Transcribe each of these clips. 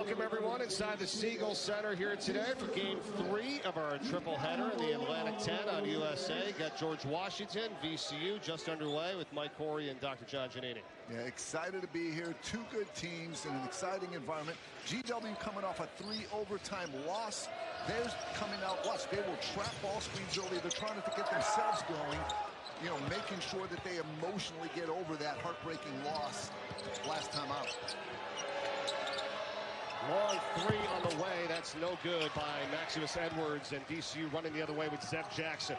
Welcome, everyone, inside the Siegel Center here today for Game 3 of our triple header in the Atlantic 10 on USA. Got George Washington, VCU, just underway with Mike Corey and Dr. John Giannini. Yeah, excited to be here. Two good teams in an exciting environment. GW coming off a 3 overtime loss. They're coming out lost. They will trap ball screens early. They're trying to get themselves going, you know, making sure that they emotionally get over that heartbreaking loss last time out. Long 3 on the way. That's no good by Maximus Edwards, and VCU running the other way with Zev Jackson.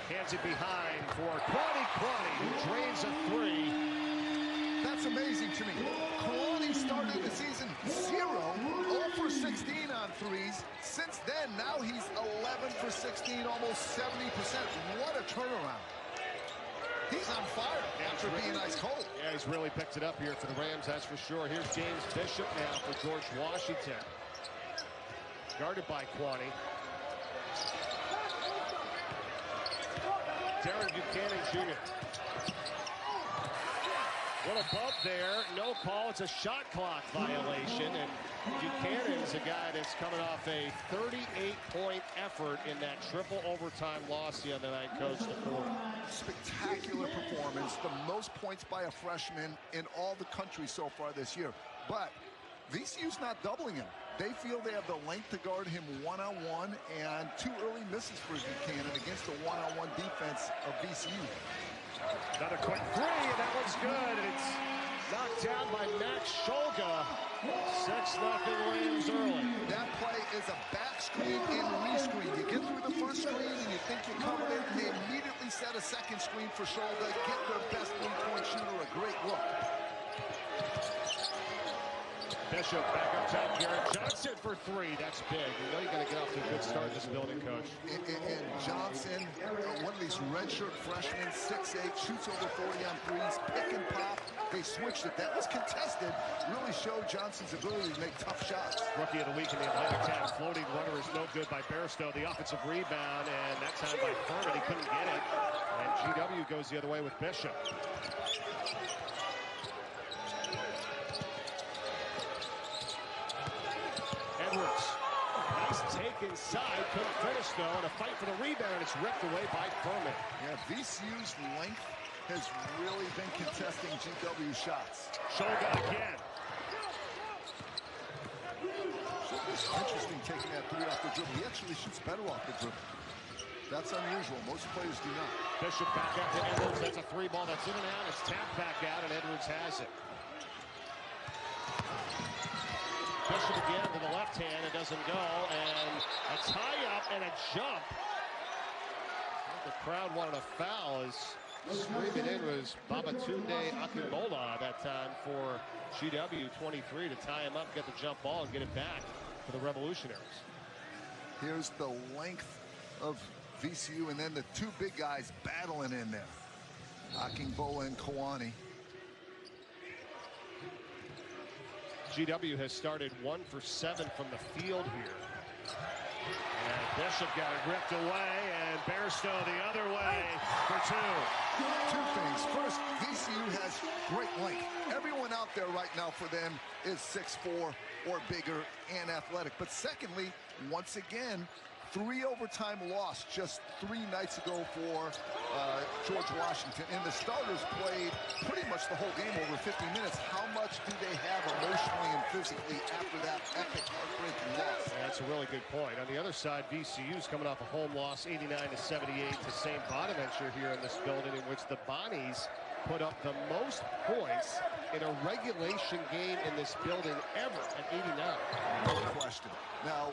Hands it behind for Kwani, who drains a 3. That's amazing to me. Kwani started the season 0 for 16 on threes. Since then, now he's 11 for 16, almost 70%. What a turnaround. He's on fire after being ice cold. Yeah, he's really picked it up here for the Rams, that's for sure. Here's James Bishop now for George Washington. Guarded by Kwani. Darren Buchanan Jr. What a bump there. No call. It's a shot clock violation. And Buchanan's a guy that's coming off a 38-point effort in that triple overtime loss the other night, Coach. Spectacular performance. The most points by a freshman in all the country so far this year. But VCU's not doubling him. They feel they have the length to guard him one-on-one, and 2 early misses for Buchanan against the one-on-one defense of VCU. Another quick 3, and that one's good. And it's knocked down by Max Shulga. 6-0 Rams early. That play is a back screen and re-screen. You get through the first screen and you think you covered it, and they immediately set a second screen for Shulga. Get their best 3-point shooter a great look. Bishop back up top. Garrett Johnson for 3. That's big. You know you got to get off to a good start this building, Coach. And Johnson, one of these redshirt freshmen, 6'8", shoots over 40 on threes, pick and pop. They switched it. That was contested. Really showed Johnson's ability to make tough shots. Rookie of the week in the Atlantic 10. Floating runner is no good by Bairstow. The offensive rebound, and that time by Furman. He couldn't get it. And GW goes the other way with Bishop. Edwards. Nice take inside. Couldn't finish, though. And a fight for the rebound. It's ripped away by Furman. Yeah, VCU's length has really been contesting GW shots. Shulga again. It's interesting taking that 3 off the dribble. He actually shoots better off the dribble. That's unusual. Most players do not. Bishop back out to Edwards. That's a 3 ball. That's in and out. It's tapped back out, and Edwards has it. Bishop again to the left hand. It doesn't go. And a tie-up and a jump. The crowd wanted a foul. As screaming in was Babatunde Akimbola that time for GW 23 to tie him up, get the jump ball, and get it back for the Revolutionaries. Here's the length of VCU, and then the 2 big guys battling in there. Akingbola and Kwani. GW has started 1 for 7 from the field here. And Bishop got it ripped away, and Bairstow the other way for 2. 2 things. First, VCU has great length. Everyone out there right now for them is 6'4" or bigger and athletic. But secondly, once again, 3 overtime loss just 3 nights ago for George Washington. And the starters played pretty much the whole game, over 50 minutes. How much do they have emotionally and physically after that epic, heartbreaking loss? Yeah, that's a really good point. On the other side, VCU's coming off a home loss, 89-78 to St. Bonaventure here in this building, in which the Bonnies put up the most points in a regulation game in this building ever at 89. No question. Now,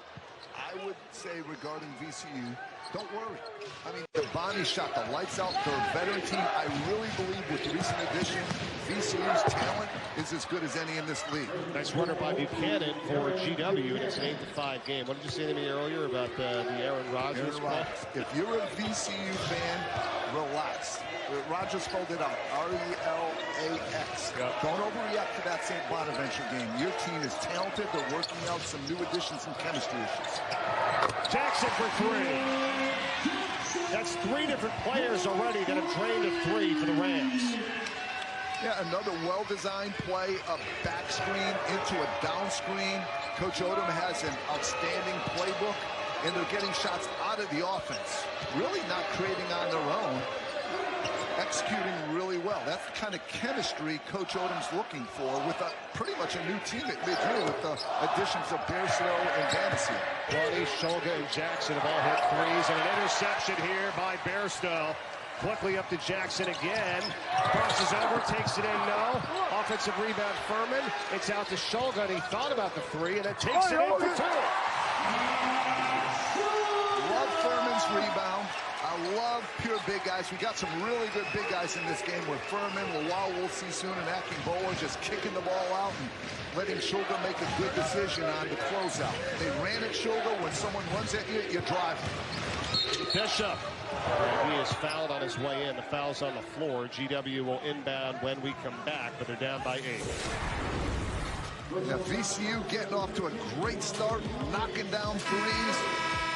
I would say regarding VCU, don't worry. I mean, the Bonnies shot the lights out. They're a veteran team. I really believe with recent addition, VCU's talent is as good as any in this league. Nice runner by Buchanan for GW, and it's an 8-5 game. What did you say to me earlier about the Aaron Rodgers play? If you're a VCU fan, relax. Rodgers spelled it out, R-E-L-A-X. Yep. Don't overreact to that St. Bonaventure game. Your team is talented. They're working out some new additions and chemistry issues. Jackson for 3. That's 3 different players already that have drained a 3 for the Rams. Yeah, another well-designed play, a back screen into a down screen. Coach Odom has an outstanding playbook, and they're getting shots out of the offense. Really not creating on their own, executing really well. That's the kind of chemistry Coach Odom's looking for with pretty much a new team at mid-year with the additions of Bearslow and Damasio. Bonnie, Shulga, and Jackson have all hit threes, and an interception here by Bearslow. Quickly up to Jackson again. Crosses over, takes it in, no. Offensive rebound, Furman. It's out to Shulga, and he thought about the three, and then takes it in for two. Love Furman's rebound. I love pure big guys. We got some really good big guys in this game with Furman, Lawal, we'll see soon, and Akingboa just kicking the ball out and letting Shulga make a good decision on the closeout. They ran at Shulga. When someone runs at you, you drive. Bishop. And he is fouled on his way in. The foul's on the floor. GW will inbound when we come back, but they're down by 8. Now VCU getting off to a great start, knocking down threes.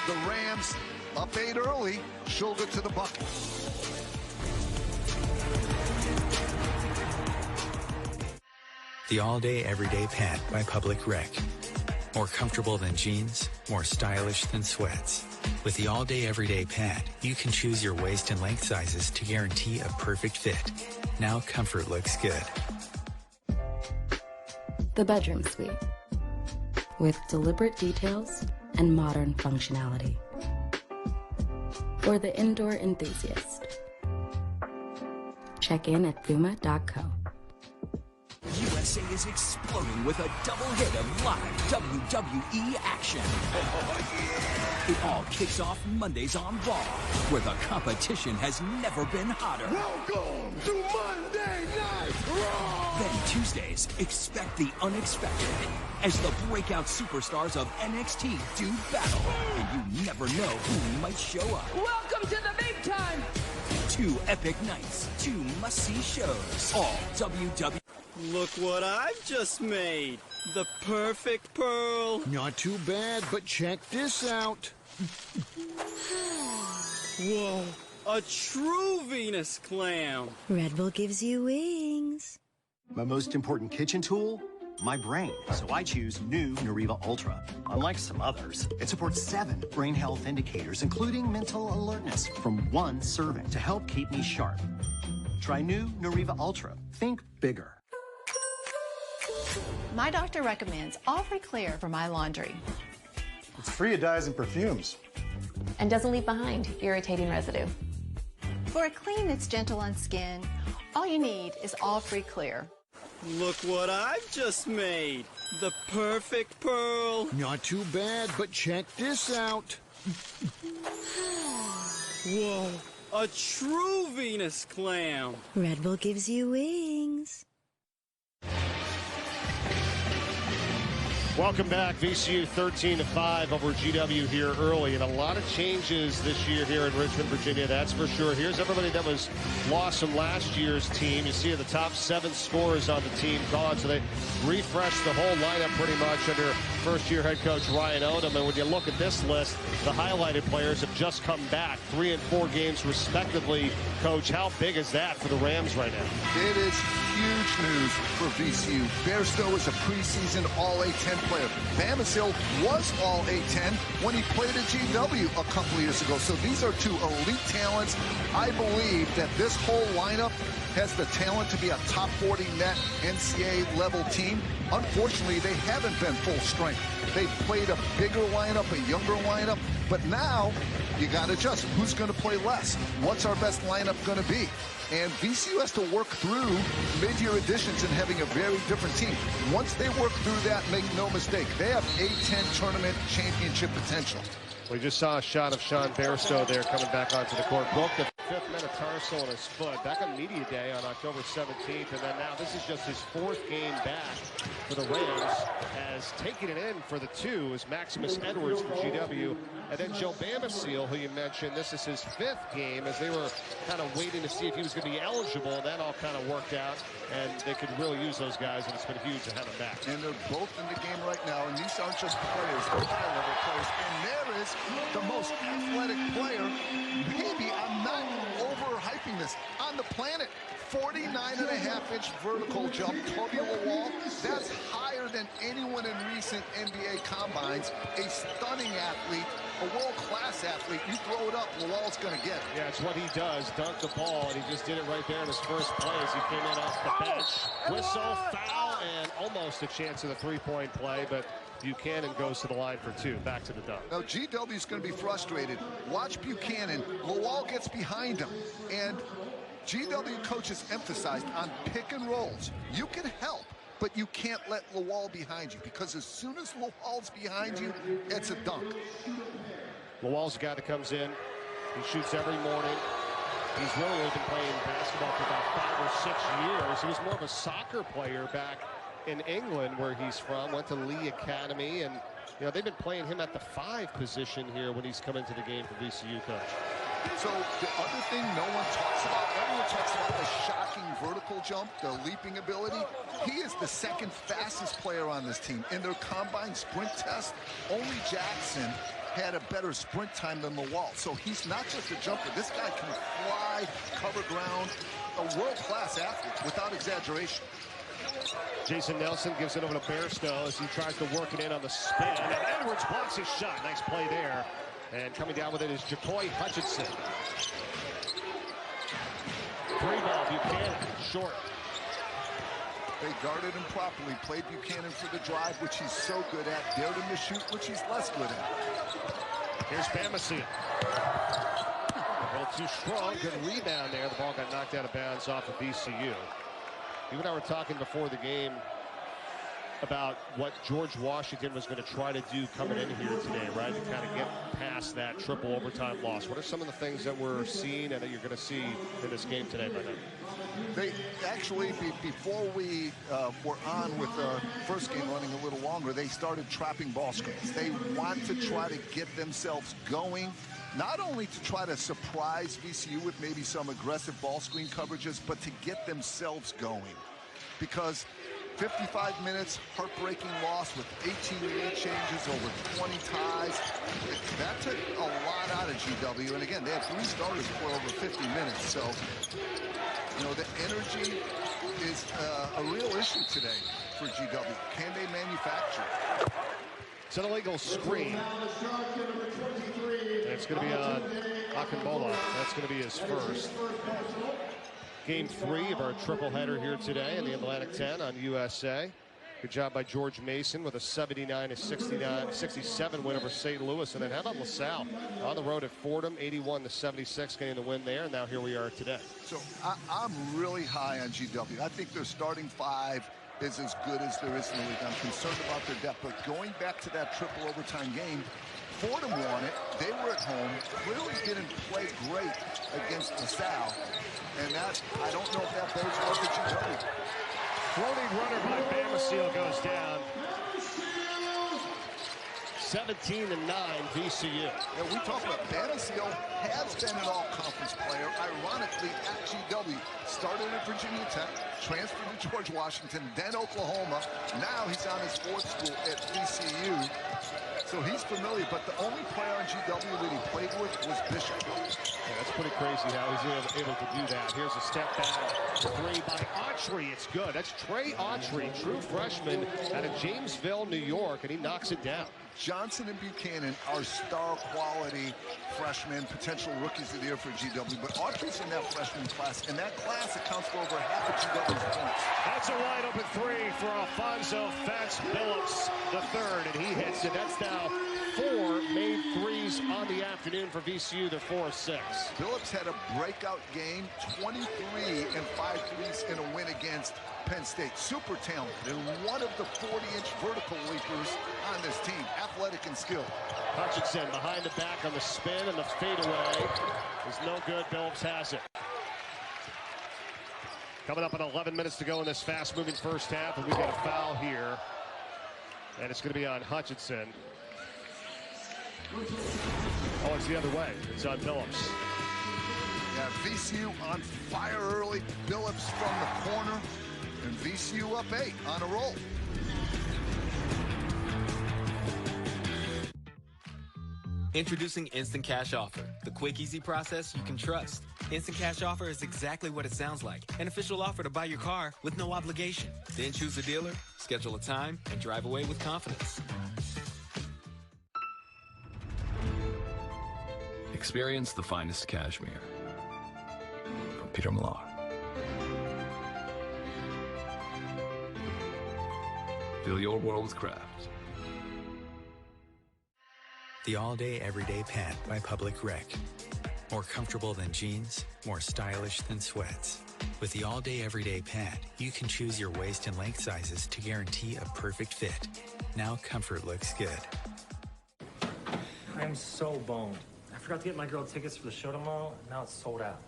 The Rams up 8 early. Shulga to the bucket. The all-day, everyday pant by Public Rec. More comfortable than jeans, more stylish than sweats. With the all-day, everyday pant, you can choose your waist and length sizes to guarantee a perfect fit. Now comfort looks good. The bedroom suite. With deliberate details and modern functionality. For the indoor enthusiast. Check in at Fuma.co. USA is exploding with a double hit of live WWE action. It all kicks off Mondays on Raw, where the competition has never been hotter. Welcome to Monday Night Raw! Then Tuesdays, expect the unexpected as the breakout superstars of NXT do battle, and you never know who might show up. Welcome to the big time! 2 epic nights, 2 must-see shows, all WWE. Look what I've just made. The perfect pearl. Not too bad, but check this out. Whoa, a true Venus clam. Red Bull gives you wings. My most important kitchen tool? My brain. So I choose new Nariva Ultra. Unlike some others, it supports 7 brain health indicators, including mental alertness, from 1 serving to help keep me sharp. Try new Nariva Ultra. Think bigger. My doctor recommends All Free Clear for my laundry. It's free of dyes and perfumes. And doesn't leave behind irritating residue. For a clean that's gentle on skin, all you need is All Free Clear. Look what I've just made. The perfect pearl. Not too bad, but check this out. Whoa, a true Venus clam. Red Bull gives you wings. Welcome back. VCU 13-5 over GW here early, and a lot of changes this year here in Richmond, Virginia, that's for sure. Here's everybody that was lost from last year's team. You see the top 7 scorers on the team gone, so they refreshed the whole lineup pretty much under first-year head coach Ryan Odom. And when you look at this list, the highlighted players have just come back, 3 and 4 games respectively. Coach, how big is that for the Rams right now? It is huge news for VCU. Bearslow is a preseason All-A-10 player. Damasio was All-A-10 when he played at GW a couple years ago. So these are 2 elite talents. I believe that this whole lineup has the talent to be a top 40 net NCAA level team. Unfortunately, they haven't been full strength. They've played a bigger lineup, a younger lineup, but now you got to adjust. Who's going to play less? What's our best lineup going to be? And VCU has to work through mid-year additions and having a very different team. Once they work through that, make no mistake, they have A-10 tournament championship potential. We just saw a shot of Sean Bairstow there coming back onto the court. Broke the 5th metatarsal in his foot back on media day on October 17th, and then now this is just his 4th game back for the Rams. Has taken it in for the 2 is Maximus Edwards for GW, and then Joe Damasio, who you mentioned, this is his 5th game, as they were kind of waiting to see if he was going to be eligible, and that all kind of worked out, and they could really use those guys, and it's been huge to have them back. And they're both in the game right now, and these aren't just players, they're high-level players, and there is the most athletic player. Maybe I'm not overhyping this. On the planet, 49.5-inch vertical jump, Toby Lawal. That's higher than anyone in recent NBA combines. A stunning athlete, a world-class athlete. You throw it up, Lawal's going to get it. Yeah, it's what he does, dunk the ball, and he just did it right there in his first play as he came in off the bench. Whistle, foul, and almost a chance of the three-point play, but Buchanan goes to the line for two. Back to the dunk. Now, GW's going to be frustrated. Watch Buchanan. Lawal gets behind him, and GW coaches emphasized on pick and rolls. You can help, but you can't let Lawal behind you, because as soon as Lawal's behind you, it's a dunk. Lawal's the guy that comes in. He shoots every morning. He's really only been playing basketball for about 5 or 6 years. He was more of a soccer player back in England, where he's from. Went to Lee Academy, and they've been playing him at the 5 position here when he's come into the game for VCU, coach. So the other thing no one talks about, everyone talks about the shocking vertical jump, the leaping ability. He is the second fastest player on this team. In their combine sprint test, only Jackson had a better sprint time than Lawal. So he's not just a jumper. This guy can fly, cover ground, a world-class athlete without exaggeration. Jason Nelson gives it over to Bairstow as he tries to work it in on the spin. And Edwards blocks his shot. Nice play there. And coming down with it is Jacoy Hutchinson. 3-ball, Buchanan, short. They guarded him properly, played Buchanan for the drive, which he's so good at, dared him to shoot, which he's less good at. Here's Bamasia. A little too strong, good rebound there. The ball got knocked out of bounds off of VCU. You and I were talking before the game about what George Washington was going to try to do coming in here today, right? To kind of get past that triple overtime loss. What are some of the things that we're seeing and that you're going to see in this game today by them? They actually, before we were on with the first game running a little longer, they started trapping ball screens. They want to try to get themselves going, not only to try to surprise VCU with maybe some aggressive ball screen coverages, but to get themselves going. Because 55 minutes, heartbreaking loss with 18 lead changes, over 20 ties. That took a lot out of GW. And again, they had 3 starters for over 50 minutes. So, the energy is a real issue today for GW. Can they manufacture? It's an illegal screen. And it's going to be on Akinbola. That's going to be his first. Game 3 of our triple header here today in the Atlantic 10 on USA. Good job by George Mason with a 79-67 win over St. Louis. And then how about LaSalle on the road at Fordham, 81-76, getting the win there. And now here we are today. So I'm really high on GW. I think their starting 5 is as good as there is in the league. I'm concerned about their depth. But going back to that triple overtime game, Fordham won it. They were at home. Clearly didn't play great against LaSalle. And that, I don't know if that bodes well for GW. Floating runner by Bamasil goes down. 17-9 VCU. Yeah, we talk about Bamasil has been an all-conference player. Ironically, at GW, started at Virginia Tech, transferred to George Washington, then Oklahoma. Now he's on his 4th school at VCU. So he's familiar, but the only player on GW that he played with was Bishop. Yeah, that's pretty crazy how he's able to do that. Here's a step back 3 by Autry. It's good. That's Trey Autry, true freshman out of Jamesville, New York, and he knocks it down. Johnson and Buchanan are star quality freshmen, potential rookies of the year for GW, but Autry's in that freshman class, and that class accounts for over half of GW's points. That's a wide open 3 for Alfonso Fats Billups III, and he hits it. That's now 4 made threes on the afternoon for VCU. They're 4 of 6. Billups had a breakout game, 23 and 5 threes in a win against Penn State. Super talented and one of the 40-inch vertical leapers on this team. Athletic and skilled. Hutchinson behind the back on the spin, and the fadeaway is no good. Billups has it. Coming up on 11 minutes to go in this fast-moving first half, and we've got a foul here. And it's going to be on Hutchinson. Oh, it's the other way. It's on Billups. Yeah, VCU on fire early. Billups from the corner. And VCU up 8 on a roll. Introducing Instant Cash Offer, the quick, easy process you can trust. Instant Cash Offer is exactly what it sounds like. An official offer to buy your car with no obligation. Then choose a dealer, schedule a time, and drive away with confidence. Experience the finest cashmere from Peter Millar. Fill your world with craft. The all-day, everyday pant by Public Rec. More comfortable than jeans, more stylish than sweats. With the all-day, everyday pant, you can choose your waist and length sizes to guarantee a perfect fit. Now comfort looks good. I'm so boned. I forgot to get my girl tickets for the show tomorrow, and now it's sold out.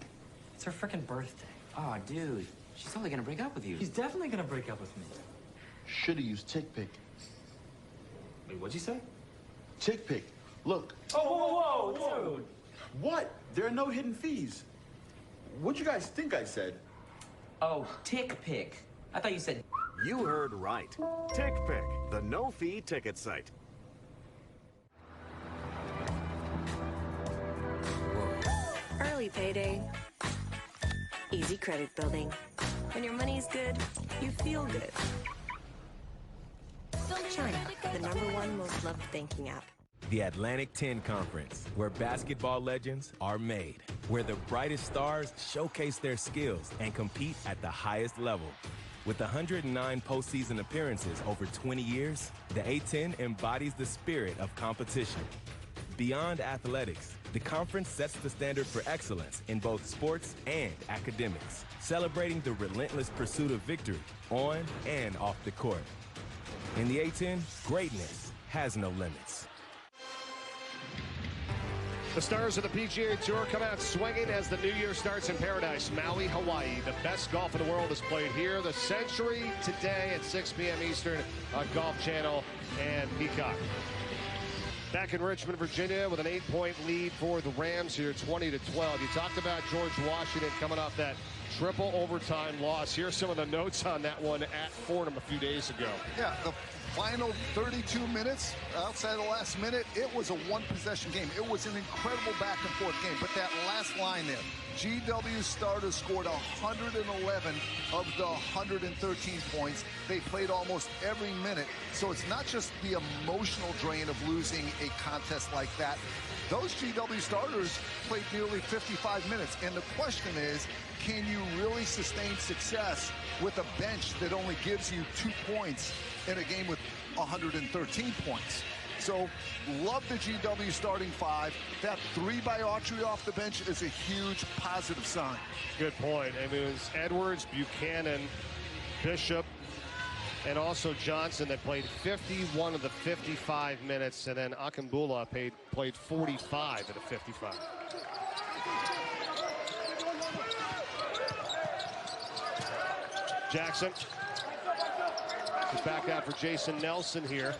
It's her freaking birthday. Oh, dude. She's totally gonna break up with you. She's definitely gonna break up with me. Should've used TickPick. Wait, what'd you say? TickPick. Look. Oh, whoa, dude. What? There are no hidden fees. What'd you guys think I said? Oh, TickPick. I thought you said... You heard right. TickPick, the no-fee ticket site. Early payday. Easy credit building. When your money's good, you feel good. Chime, the #1 most loved banking app. The Atlantic 10 Conference, where basketball legends are made, where the brightest stars showcase their skills and compete at the highest level. With 109 postseason appearances over 20 years, the A10 embodies the spirit of competition. Beyond athletics, the conference sets the standard for excellence in both sports and academics, celebrating the relentless pursuit of victory on and off the court. In the A10, greatness has no limits. The stars of the PGA Tour come out swinging as the new year starts in paradise, Maui, Hawaii. The best golf in the world is played here. The Century today at 6 p.m. Eastern on Golf Channel and Peacock. Back in Richmond, Virginia, with an 8-point lead for the Rams here, 20-12. You talked about George Washington coming off that triple overtime loss. Here's some of the notes on that one at Fordham a few days ago. Yeah, the final 32 minutes, outside the last minute, it was a one-possession game. It was an incredible back-and-forth game. But that last line there, GW starters scored 111 of the 113 points. They played almost every minute. So it's not just the emotional drain of losing a contest like that. Those GW starters played nearly 55 minutes. And the question is, can you really sustain success with a bench that only gives you 2 points in a game with 113 points? So, love the GW starting 5. That 3 by Autry off the bench is a huge positive sign. Good point. I mean, it was Edwards, Buchanan, Bishop, and also Johnson that played 51 of the 55 minutes, and then Akambula played 45 of the 55. Jackson is back out for Jason Nelson here.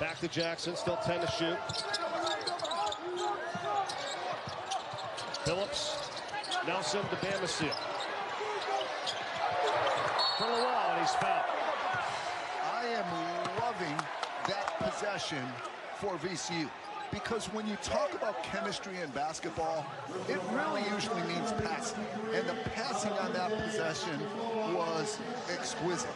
Back to Jackson, still 10 to shoot. Phillips, Nelson to Bamasil. For the wall, and he's fouled. I am loving that possession for VCU. Because when you talk about chemistry in basketball, it really usually means passing. And the passing on that possession was exquisite.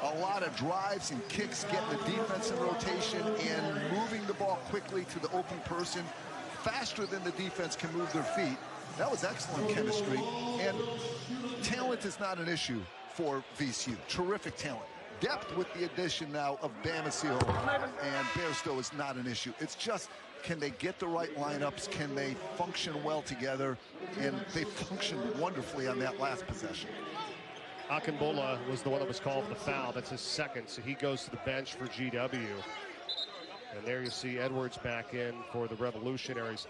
A lot of drives and kicks, getting the defense in rotation and moving the ball quickly to the open person faster than the defense can move their feet. That was excellent chemistry. And talent is not an issue for VCU. Terrific talent. Depth with the addition now of Bamasil and Bairstow is not an issue. It's just, can they get the right lineups? Can they function well together? And they functioned wonderfully on that last possession. Akambula was the one that was called the foul. That's his second, so he goes to the bench for GW. And there you see Edwards back in for the Revolutionaries.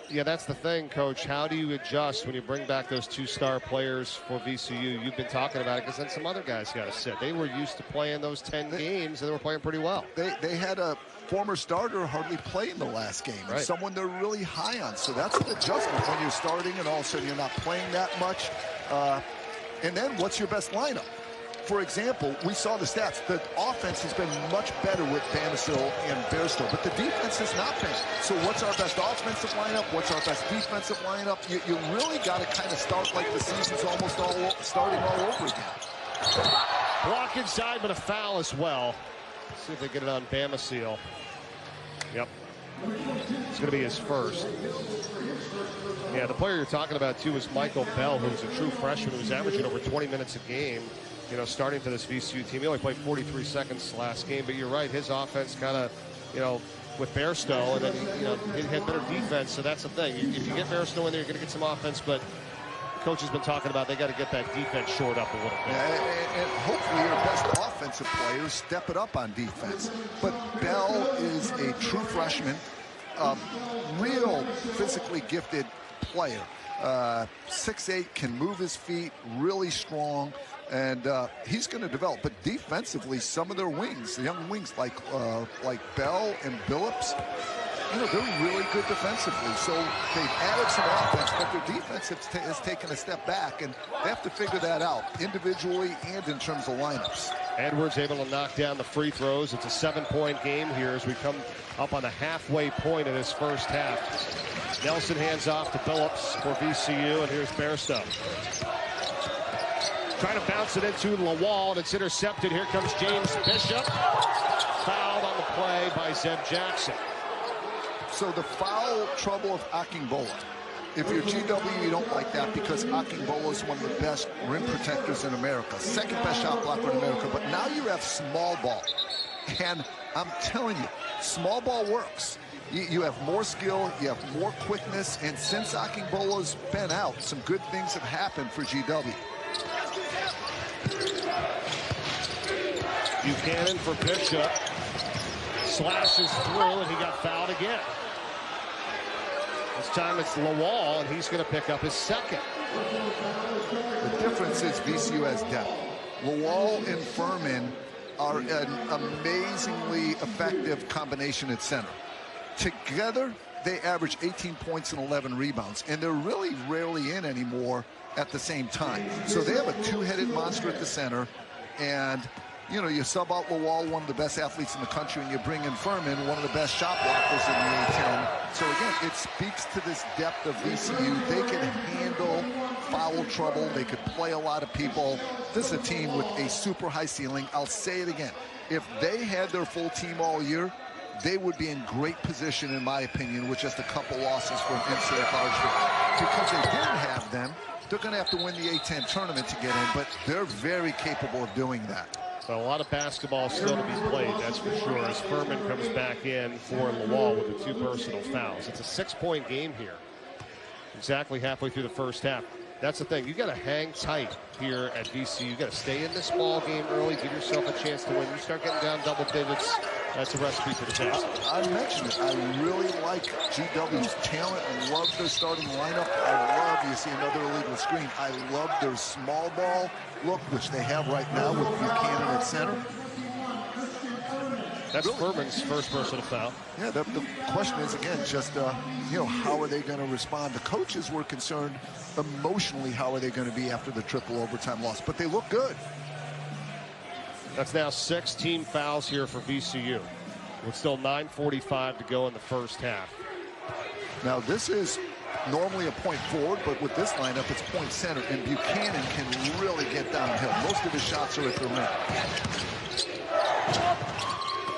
Yeah, that's the thing, Coach. How do you adjust when you bring back those 2 star players for VCU? You've been talking about it because then some other guys got to sit. They were used to playing those 10 games, and they were playing pretty well. They had a former starter hardly play in the last game. Right. Someone they're really high on. So that's an adjustment when you're starting and all of a sudden you're not playing that much. And then what's your best lineup? for example, we saw the stats. The offense has been much better with Bamisile and Bairstow, but the defense has not been. So what's our best offensive lineup? What's our best defensive lineup? You really got to kind of start like the season's almost starting all over again. Block inside, but a foul as well. Let's see if they get it on Bamisile. Yep. It's going to be his first. Yeah, the player you're talking about, too, is Michael Bell, who's a true freshman who's averaging over 20 minutes a game, you know, starting for this VCU team. He only played 43 seconds last game, but you're right, his offense kind of, you know, with Bairstow, and then, you know, he had better defense, so that's the thing. If you get Bairstow in there, you're going to get some offense, but the coach has been talking about they got to get that defense shored up a little bit. And hopefully your best offensive players step it up on defense. But Bell is a true freshman, real physically gifted player. 6'8", can move his feet, really strong, and he's going to develop. But defensively, some of their wings, the young wings like Bell and Billups, you know, they're really good defensively. So they've added some offense, but their defense has taken a step back, and they have to figure that out individually and in terms of lineups. Edwards able to knock down the free throws. It's a 7-point game here as we come up on the halfway point of this first half. Nelson hands off to Billups for VCU, and here's Bairstow. Trying to bounce it into Lawal, and it's intercepted. Here comes James Bishop. Fouled on the play by Zeb Jackson. So the foul trouble of Akingbola. If you're GW, you don't like that because Akingbola is one of the best rim protectors in America. Second best shot blocker in America. But now you have small ball. And I'm telling you, small ball works. You have more skill, you have more quickness, and since Akingbola's been out, some good things have happened for GW. Buchanan for Bishop. Slashes through, and he got fouled again. This time it's Lawal, and he's going to pick up his second. The difference is VCU has depth. Lawal and Furman are an amazingly effective combination at center. Together, they average 18 points and 11 rebounds, and they're really rarely in anymore at the same time. So they have a two-headed monster at the center, and you know, you sub out Lawal, one of the best athletes in the country, and you bring in Furman, one of the best shot blockers in the A-10. So again, it speaks to this depth of VCU. They can handle foul trouble. They could play a lot of people. This is a team with a super high ceiling. I'll say it again. If they had their full team all year, they would be in great position, in my opinion, with just a couple losses from NCAA college football. Because they didn't have them, they're going to have to win the A-10 tournament to get in, but they're very capable of doing that. So a lot of basketball still to be played, that's for sure, as Furman comes back in for Lawal with the 2 personal fouls. It's a 6-point game here, exactly halfway through the first half. That's the thing. You got to hang tight here at VCU. You got to stay in this ball game early, give yourself a chance to win. You start getting down double digits, that's a recipe for disaster. I mentioned it. I really like GW's talent. I love their starting lineup. I love, you see another illegal screen. I love their small ball look, which they have right now with Buchanan at center. That's really Furman's first personal foul. Yeah, the question is, again, just, you know, how are they going to respond? The coaches were concerned emotionally, how are they going to be after the triple overtime loss? But they look good. That's now 6 team fouls here for VCU, with still 9:45 to go in the first half. Now, this is normally a point forward, but with this lineup, it's point center, and Buchanan can really get downhill. Most of his shots are at the rim.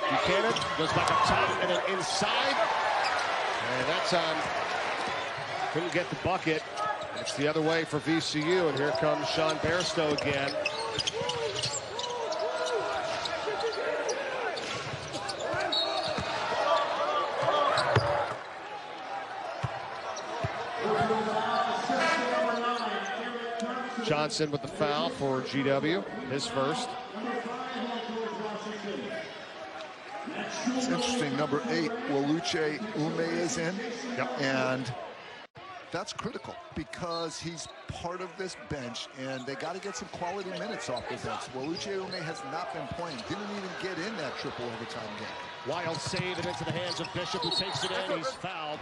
Buchanan goes back up top and then inside. And that's on. Couldn't get the bucket. It's the other way for VCU, and here comes Sean Bairstow again. Johnson with the foul for GW, his first. It's interesting, number 8, Waluche Ume is in. Yep. And that's critical because he's part of this bench, and they got to get some quality minutes off the bench. Waluche Ume has not been playing, didn't even get in that triple overtime game. Wild save and into the hands of Bishop, who takes it in. He's fouled.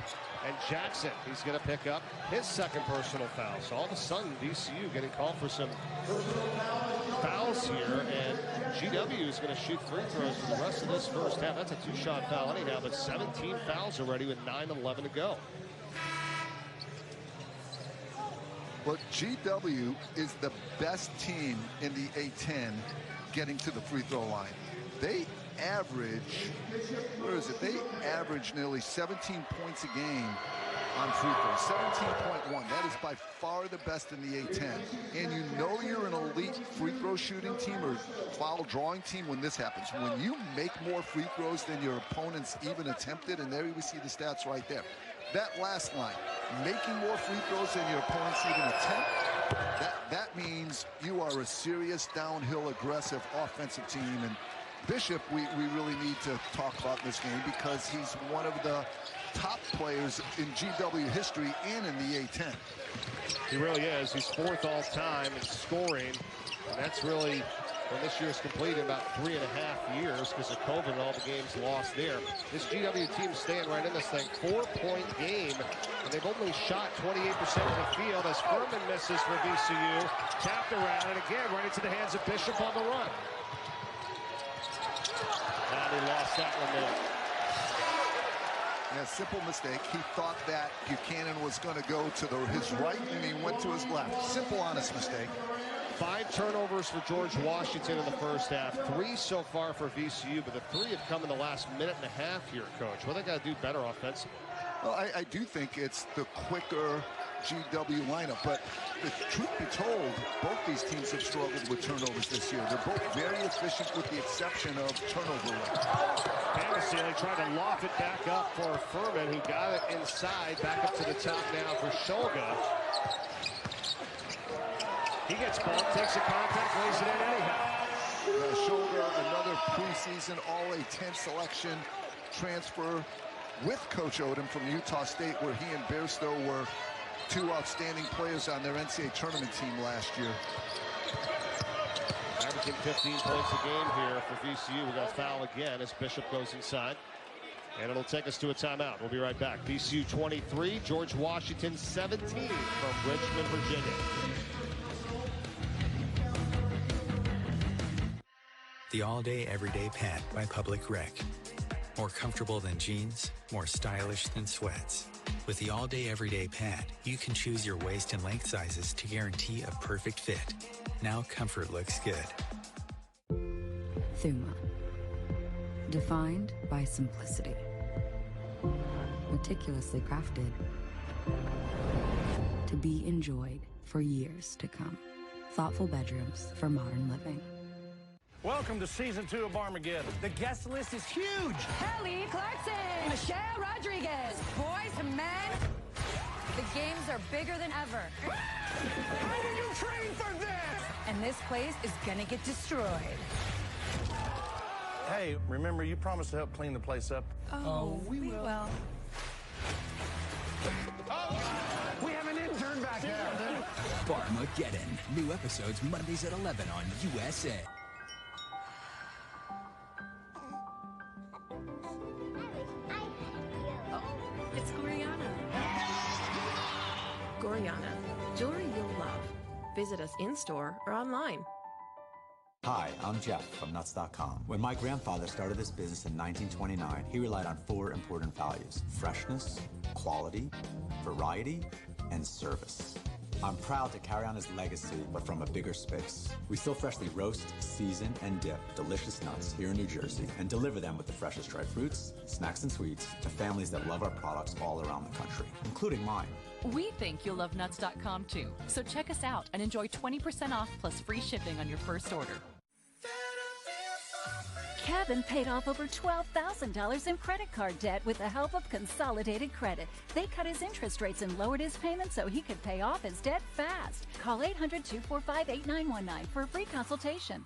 And Jackson, he's going to pick up his second personal foul. So all of a sudden, VCU getting called for some fouls here. And GW is going to shoot free throws for the rest of this first half. That's a two-shot foul anyhow, but 17 fouls already with 9:11 to go. Well, GW is the best team in the A-10 getting to the free throw line. They average, where is it? They average nearly 17 points a game on free throws, 17.1. That is by far the best in the A-10. And you know you're an elite free throw shooting team or foul drawing team when this happens. When you make more free throws than your opponents even attempted, and there we see the stats right there. That last line, making more free throws than your opponents even attempt, that means you are a serious downhill aggressive offensive team. And Bishop, we really need to talk about in this game because he's one of the top players in GW history and in the A-10. He really is. He's fourth all time in scoring. And that's really, when this year's completed, about 3.5 years because of COVID and all the games lost there. This GW team staying right in this thing. 4-point game. And they've only shot 28% of the field as Furman misses for VCU. Tapped around and again right into the hands of Bishop on the run. And he lost that one there. Yeah, simple mistake. He thought that Buchanan was going to go to his right, and he went to his left. Simple, honest mistake. 5 turnovers for George Washington in the first half. 3 so far for VCU, but the 3 have come in the last minute and a half here, Coach. What do they got to do better offensively? Well, I do think it's the quicker GW lineup, but the truth be told, both these teams have struggled with turnovers this year. They're both very efficient with the exception of turnover rate. Anderson tried to loft it back up for Furman, who got it inside, back up to the top now for Shulga. He gets bumped, takes a contact, lays it in anyhow. Shulga, another preseason All-A-10 selection transfer with Coach Odom from Utah State, where he and Bairstow were 2 outstanding players on their NCAA tournament team last year. Averaging 15 points a game here for VCU. We got a foul again as Bishop goes inside. And it'll take us to a timeout. We'll be right back. VCU 23, George Washington 17 from Richmond, Virginia. The all-day, everyday pant by Public Rec. More comfortable than jeans, more stylish than sweats. With the all-day, everyday pant, you can choose your waist and length sizes to guarantee a perfect fit. Now comfort looks good. Thuma. Defined by simplicity. Meticulously crafted to be enjoyed for years to come. Thoughtful bedrooms for modern living. Welcome to Season 2 of Armageddon. The guest list is huge. Kelly Clarkson, Michelle Rodriguez, boys to men. The games are bigger than ever. How did you train for this? And this place is gonna get destroyed. Hey, remember you promised to help clean the place up? Oh, we will. We have an intern back there. Barmageddon. New episodes Mondays at 11 on USA. It's Goriana. Goriana, jewelry you'll love. Visit us in-store or online. Hi, I'm Jeff from Nuts.com. When my grandfather started this business in 1929, he relied on 4 important values: freshness, quality, variety, and service. I'm proud to carry on his legacy, but from a bigger space. We still freshly roast, season, and dip delicious nuts here in New Jersey and deliver them with the freshest dried fruits, snacks, and sweets to families that love our products all around the country, including mine. We think you'll love Nuts.com too, so check us out and enjoy 20% off plus free shipping on your first order. Kevin paid off over $12,000 in credit card debt with the help of Consolidated Credit. They cut his interest rates and lowered his payments so he could pay off his debt fast. Call 800-245-8919 for a free consultation.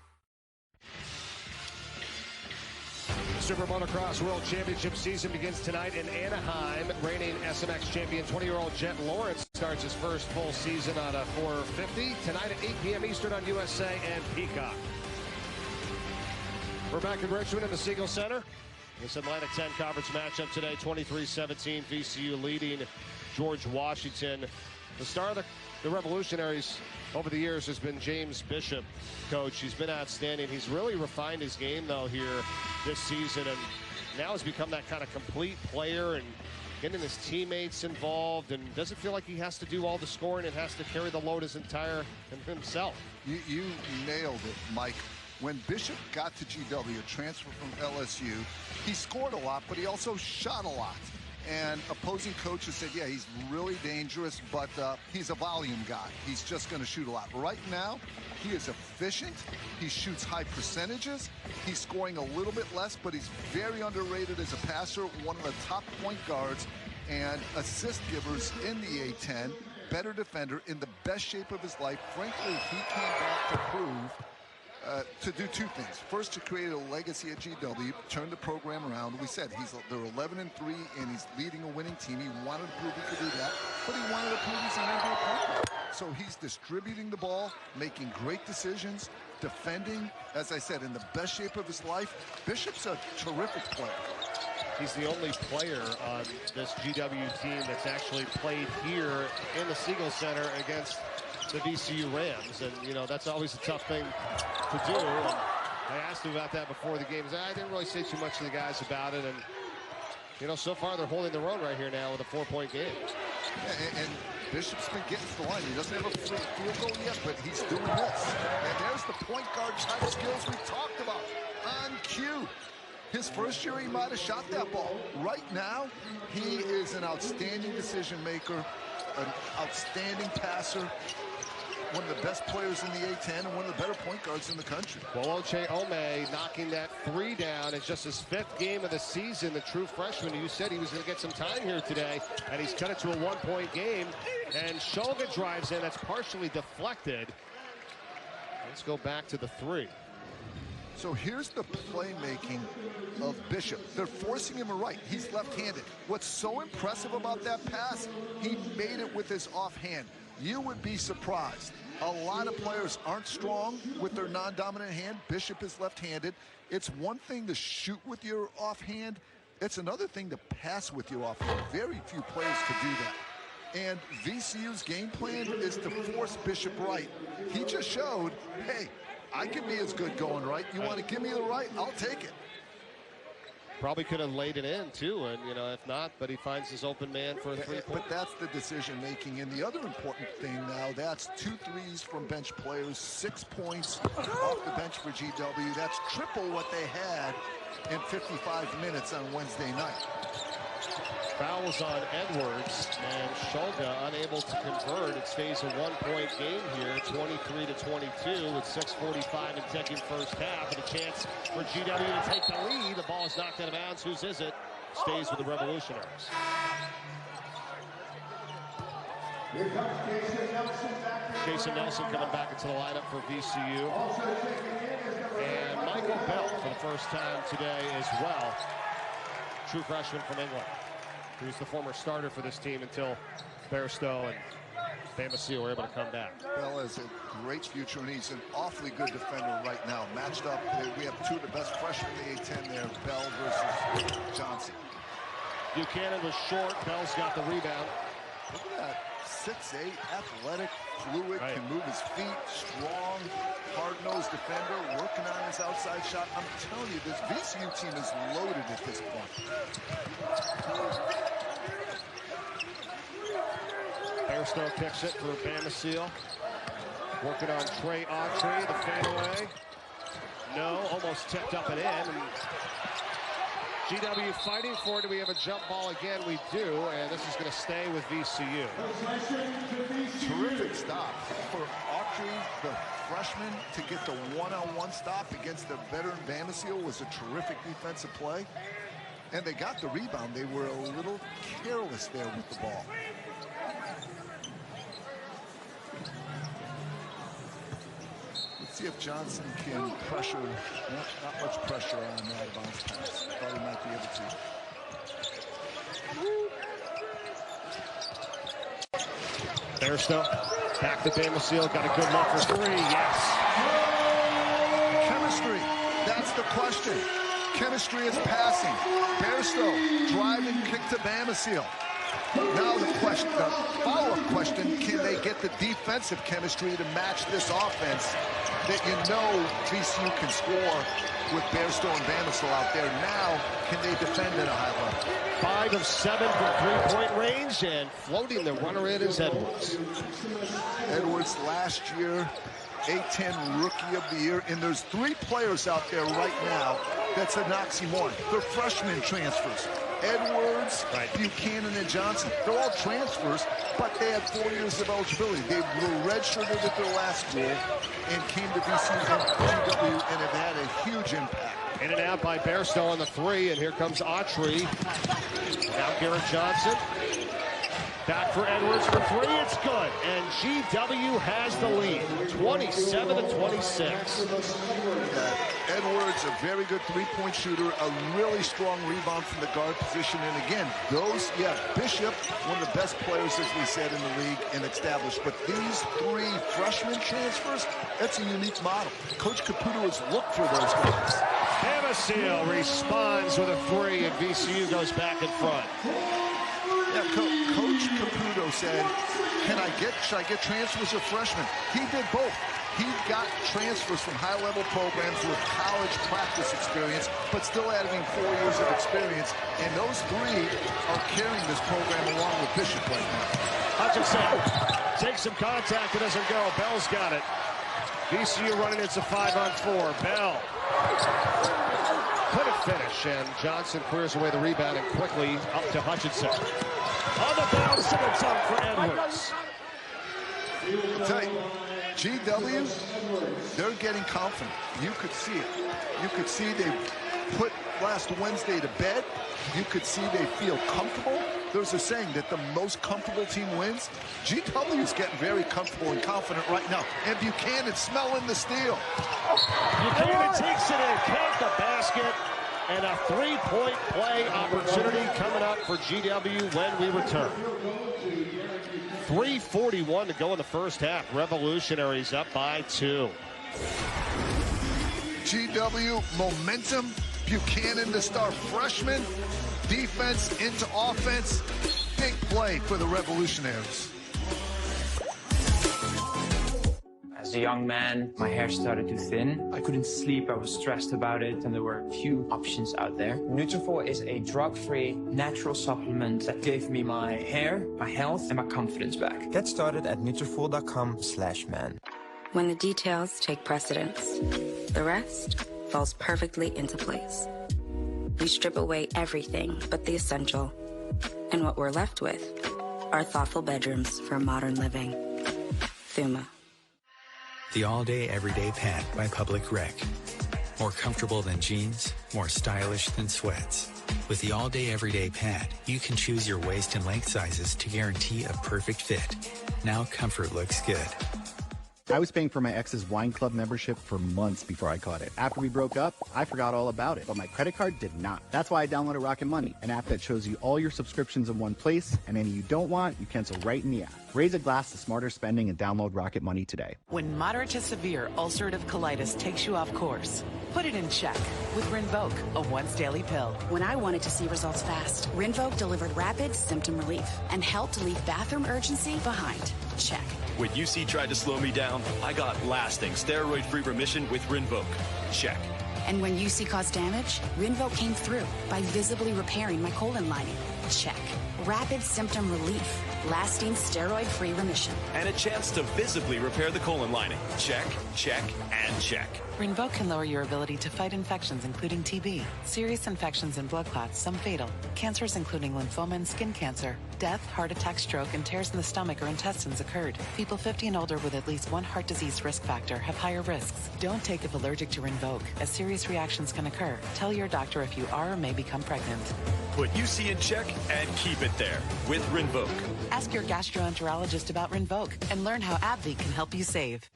Super Motocross World Championship season begins tonight in Anaheim. Reigning SMX champion 20-year-old Jet Lawrence starts his first full season on a 450 tonight at 8 p.m. Eastern on USA and Peacock. We're back in Richmond in the Siegel Center. This Atlantic 10 conference matchup today, 23-17, VCU leading George Washington. The star of the Revolutionaries over the years has been James Bishop, coach. He's been outstanding. He's really refined his game, though, here this season, and now has become that kind of complete player and getting his teammates involved, and doesn't feel like he has to do all the scoring and has to carry the load himself. You nailed it, Mike. When Bishop got to GW, transfer from LSU, he scored a lot, but he also shot a lot. And opposing coaches said, yeah, he's really dangerous, but he's a volume guy. He's just going to shoot a lot. Right now, he is efficient. He shoots high percentages. He's scoring a little bit less, but he's very underrated as a passer, one of the top point guards and assist givers in the A-10, better defender, in the best shape of his life. Frankly, he came back to prove to do two things. First, to create a legacy at GW, turn the program around. We said they're 11-3 and he's leading a winning team. He wanted to prove he could do that, but he wanted to prove he's an NBA player. So he's distributing the ball, making great decisions, defending, as I said, in the best shape of his life. Bishop's a terrific player. He's the only player on this GW team that's actually played here in the Siegel Center against the VCU Rams, and you know that's always a tough thing to do. And I asked him about that before the game. I didn't really say too much to the guys about it, and you know so far they're holding their own right here now with a 4-point game. Yeah, and Bishop's been getting to the line. He doesn't have a field goal yet, but he's doing this. And there's the point guard type skills we talked about on cue. His first year, he might have shot that ball. Right now, he is an outstanding decision maker, an outstanding passer, one of the best players in the A-10 and one of the better point guards in the country. Well, Oche Ome knocking that three down. It's just his 5th game of the season. The true freshman, you said he was going to get some time here today, and he's cut it to a 1-point game. And Shulga drives in. That's partially deflected. Let's go back to the 3. So here's the playmaking of Bishop. They're forcing him right. He's left-handed. What's so impressive about that pass, he made it with his offhand. You would be surprised. A lot of players aren't strong with their non-dominant hand. Bishop is left-handed. It's one thing to shoot with your offhand. It's another thing to pass with your offhand. Very few players could do that. And VCU's game plan is to force Bishop right. He just showed, hey, I can be as good going right. You want to give me the right? I'll take it. Probably could have laid it in, too, and, you know, if not, but he finds his open man for a 3-point. But that's the decision-making. And the other important thing now, that's 2 threes from bench players, 6 points off the bench for GW. That's triple what they had in 55 minutes on Wednesday night. Fouls on Edwards, and Shulga unable to convert. It stays a 1-point game here, 23-22 with 6:45 in second first half, and a chance for GW to take the lead. The ball is knocked out of bounds. Whose is it? Stays with the Revolutionaries. Jason Nelson coming back into the lineup for VCU. And Michael Bell for the first time today as well. True freshman from England. Who's the former starter for this team until Bairstow and Bamasil were able to come back. Bell has a great future, and he's an awfully good defender right now. Matched up, we have 2 of the best freshmen in the A-10 there, Bell versus Johnson. Buchanan was short. Bell's got the rebound. Look at that. 6'8", athletic, fluid, right. Can move his feet, strong, hard-nosed defender, working on his outside shot. I'm telling you, this VCU team is loaded at this point. Bairstow picks it for Bamasil. Working on Trey Autry, the fadeaway. No, almost tipped up and in. And GW fighting for it. Do we have a jump ball again? We do, and this is going to stay with VCU. Terrific stop for Autry, the freshman, to get the one-on-one stop against the veteran Bamasil was a terrific defensive play. And they got the rebound. They were a little careless there with the ball. Let's see if Johnson can pressure, not much pressure on that bounce pass. Thought he might be able to. Bairstow, back to Bamasil, got a good look for 3, yes. Chemistry, that's the question. Chemistry is passing. Bairstow, driving kick to Bamasil. Now the follow-up question, can they get the defensive chemistry to match this offense that you know VCU can score with Bairstow and Bamasil out there? Now, can they defend at a high level? 5 of 7 from three-point range, and floating the runner in is Edwards. Edwards last year, A-10 Rookie of the Year, and there's 3 players out there right now that's an oxymoron. They're freshman transfers. Edwards, Buchanan, and Johnson. They're all transfers, but they had 4 years of eligibility. They were redshirted at their last school and came to VCU and GW and have had a huge impact. In and out by Bairstow on the 3, and here comes Autry. Now Garrett Johnson. Back for Edwards for 3. It's good. And GW has the lead, 27-26. Edwards, a very good three-point shooter, a really strong rebound from the guard position. And again, Bishop, one of the best players, as we said, in the league and established. But these 3 freshman transfers, that's a unique model. Coach Caputo has looked for those guys. Bamasil responds with a 3, and VCU goes back in front. Yeah, Coach Caputo said, should I get transfers or freshmen? He did both. He got transfers from high-level programs with college practice experience, but still adding 4 years of experience. And those 3 are carrying this program along with Bishop right now. Hutchinson takes some contact. It doesn't go. Bell's got it. VCU running into 5-on-4. Bell couldn't finish, and Johnson clears away the rebound and quickly up to Hutchinson. On the bounce and a dunk for Edwards. I'll tell you, GW, they're getting confident. You could see it. You could see they put last Wednesday to bed. You could see they feel comfortable. There's a saying that the most comfortable team wins. GW is getting very comfortable and confident right now. And Buchanan smelling the steal. Buchanan takes it in, count the basket, and a 3-point play opportunity coming up for GW when we return. 3:41 to go in the first half. Revolutionaries up by 2. GW momentum. Buchanan, the star freshman. Defense into offense. Big play for the Revolutionaries. As a young man, my hair started to thin. I couldn't sleep, I was stressed about it, and there were few options out there. Nutrafol is a drug-free, natural supplement that gave me my hair, my health, and my confidence back. Get started at Nutrafol.com/man. When the details take precedence, the rest falls perfectly into place. We strip away everything but the essential. And what we're left with are thoughtful bedrooms for modern living. Thuma. The all-day, everyday pant by Public Rec. More comfortable than jeans, more stylish than sweats. With the all-day, everyday pant, you can choose your waist and length sizes to guarantee a perfect fit. Now comfort looks good. I was paying for my ex's wine club membership for months before I caught it. After we broke up, I forgot all about it, but my credit card did not. That's why I downloaded Rocket Money, an app that shows you all your subscriptions in one place, and any you don't want, you cancel right in the app. Raise a glass to smarter spending and download Rocket Money today. When moderate to severe ulcerative colitis takes you off course, put it in check with Rinvoq, a once-daily pill. When I wanted to see results fast, Rinvoq delivered rapid symptom relief and helped leave bathroom urgency behind. Check. When UC tried to slow me down, I got lasting steroid-free remission with Rinvoq. Check. And when UC caused damage, Rinvoq came through by visibly repairing my colon lining. Check. Rapid symptom relief, lasting steroid-free remission. And a chance to visibly repair the colon lining. Check, check, and check. Rinvoq can lower your ability to fight infections, including TB, serious infections and blood clots, some fatal, cancers including lymphoma and skin cancer, death, heart attack, stroke, and tears in the stomach or intestines occurred. People 50 and older with at least one heart disease risk factor have higher risks. Don't take if allergic to Rinvoq, as serious reactions can occur. Tell your doctor if you are or may become pregnant. Put UC in check and keep it there with Rinvoq. Ask your gastroenterologist about Rinvoq and learn how AbbVie can help you save.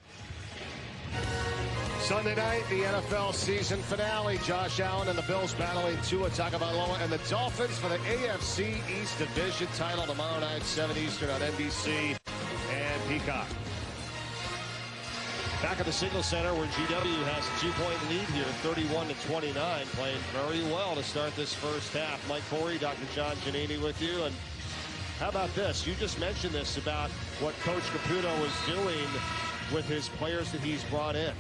Sunday night, the NFL season finale. Josh Allen and the Bills battling Tua Tagovailoa and the Dolphins for the AFC East Division title tomorrow night, 7 Eastern on NBC and Peacock. Back at the Signal Center where GW has a 2-point lead here, 31-29, playing very well to start this first half. Mike Corey, Dr. John Giannini with you. And how about this? You just mentioned this about what Coach Caputo was doing with his players that he's brought in.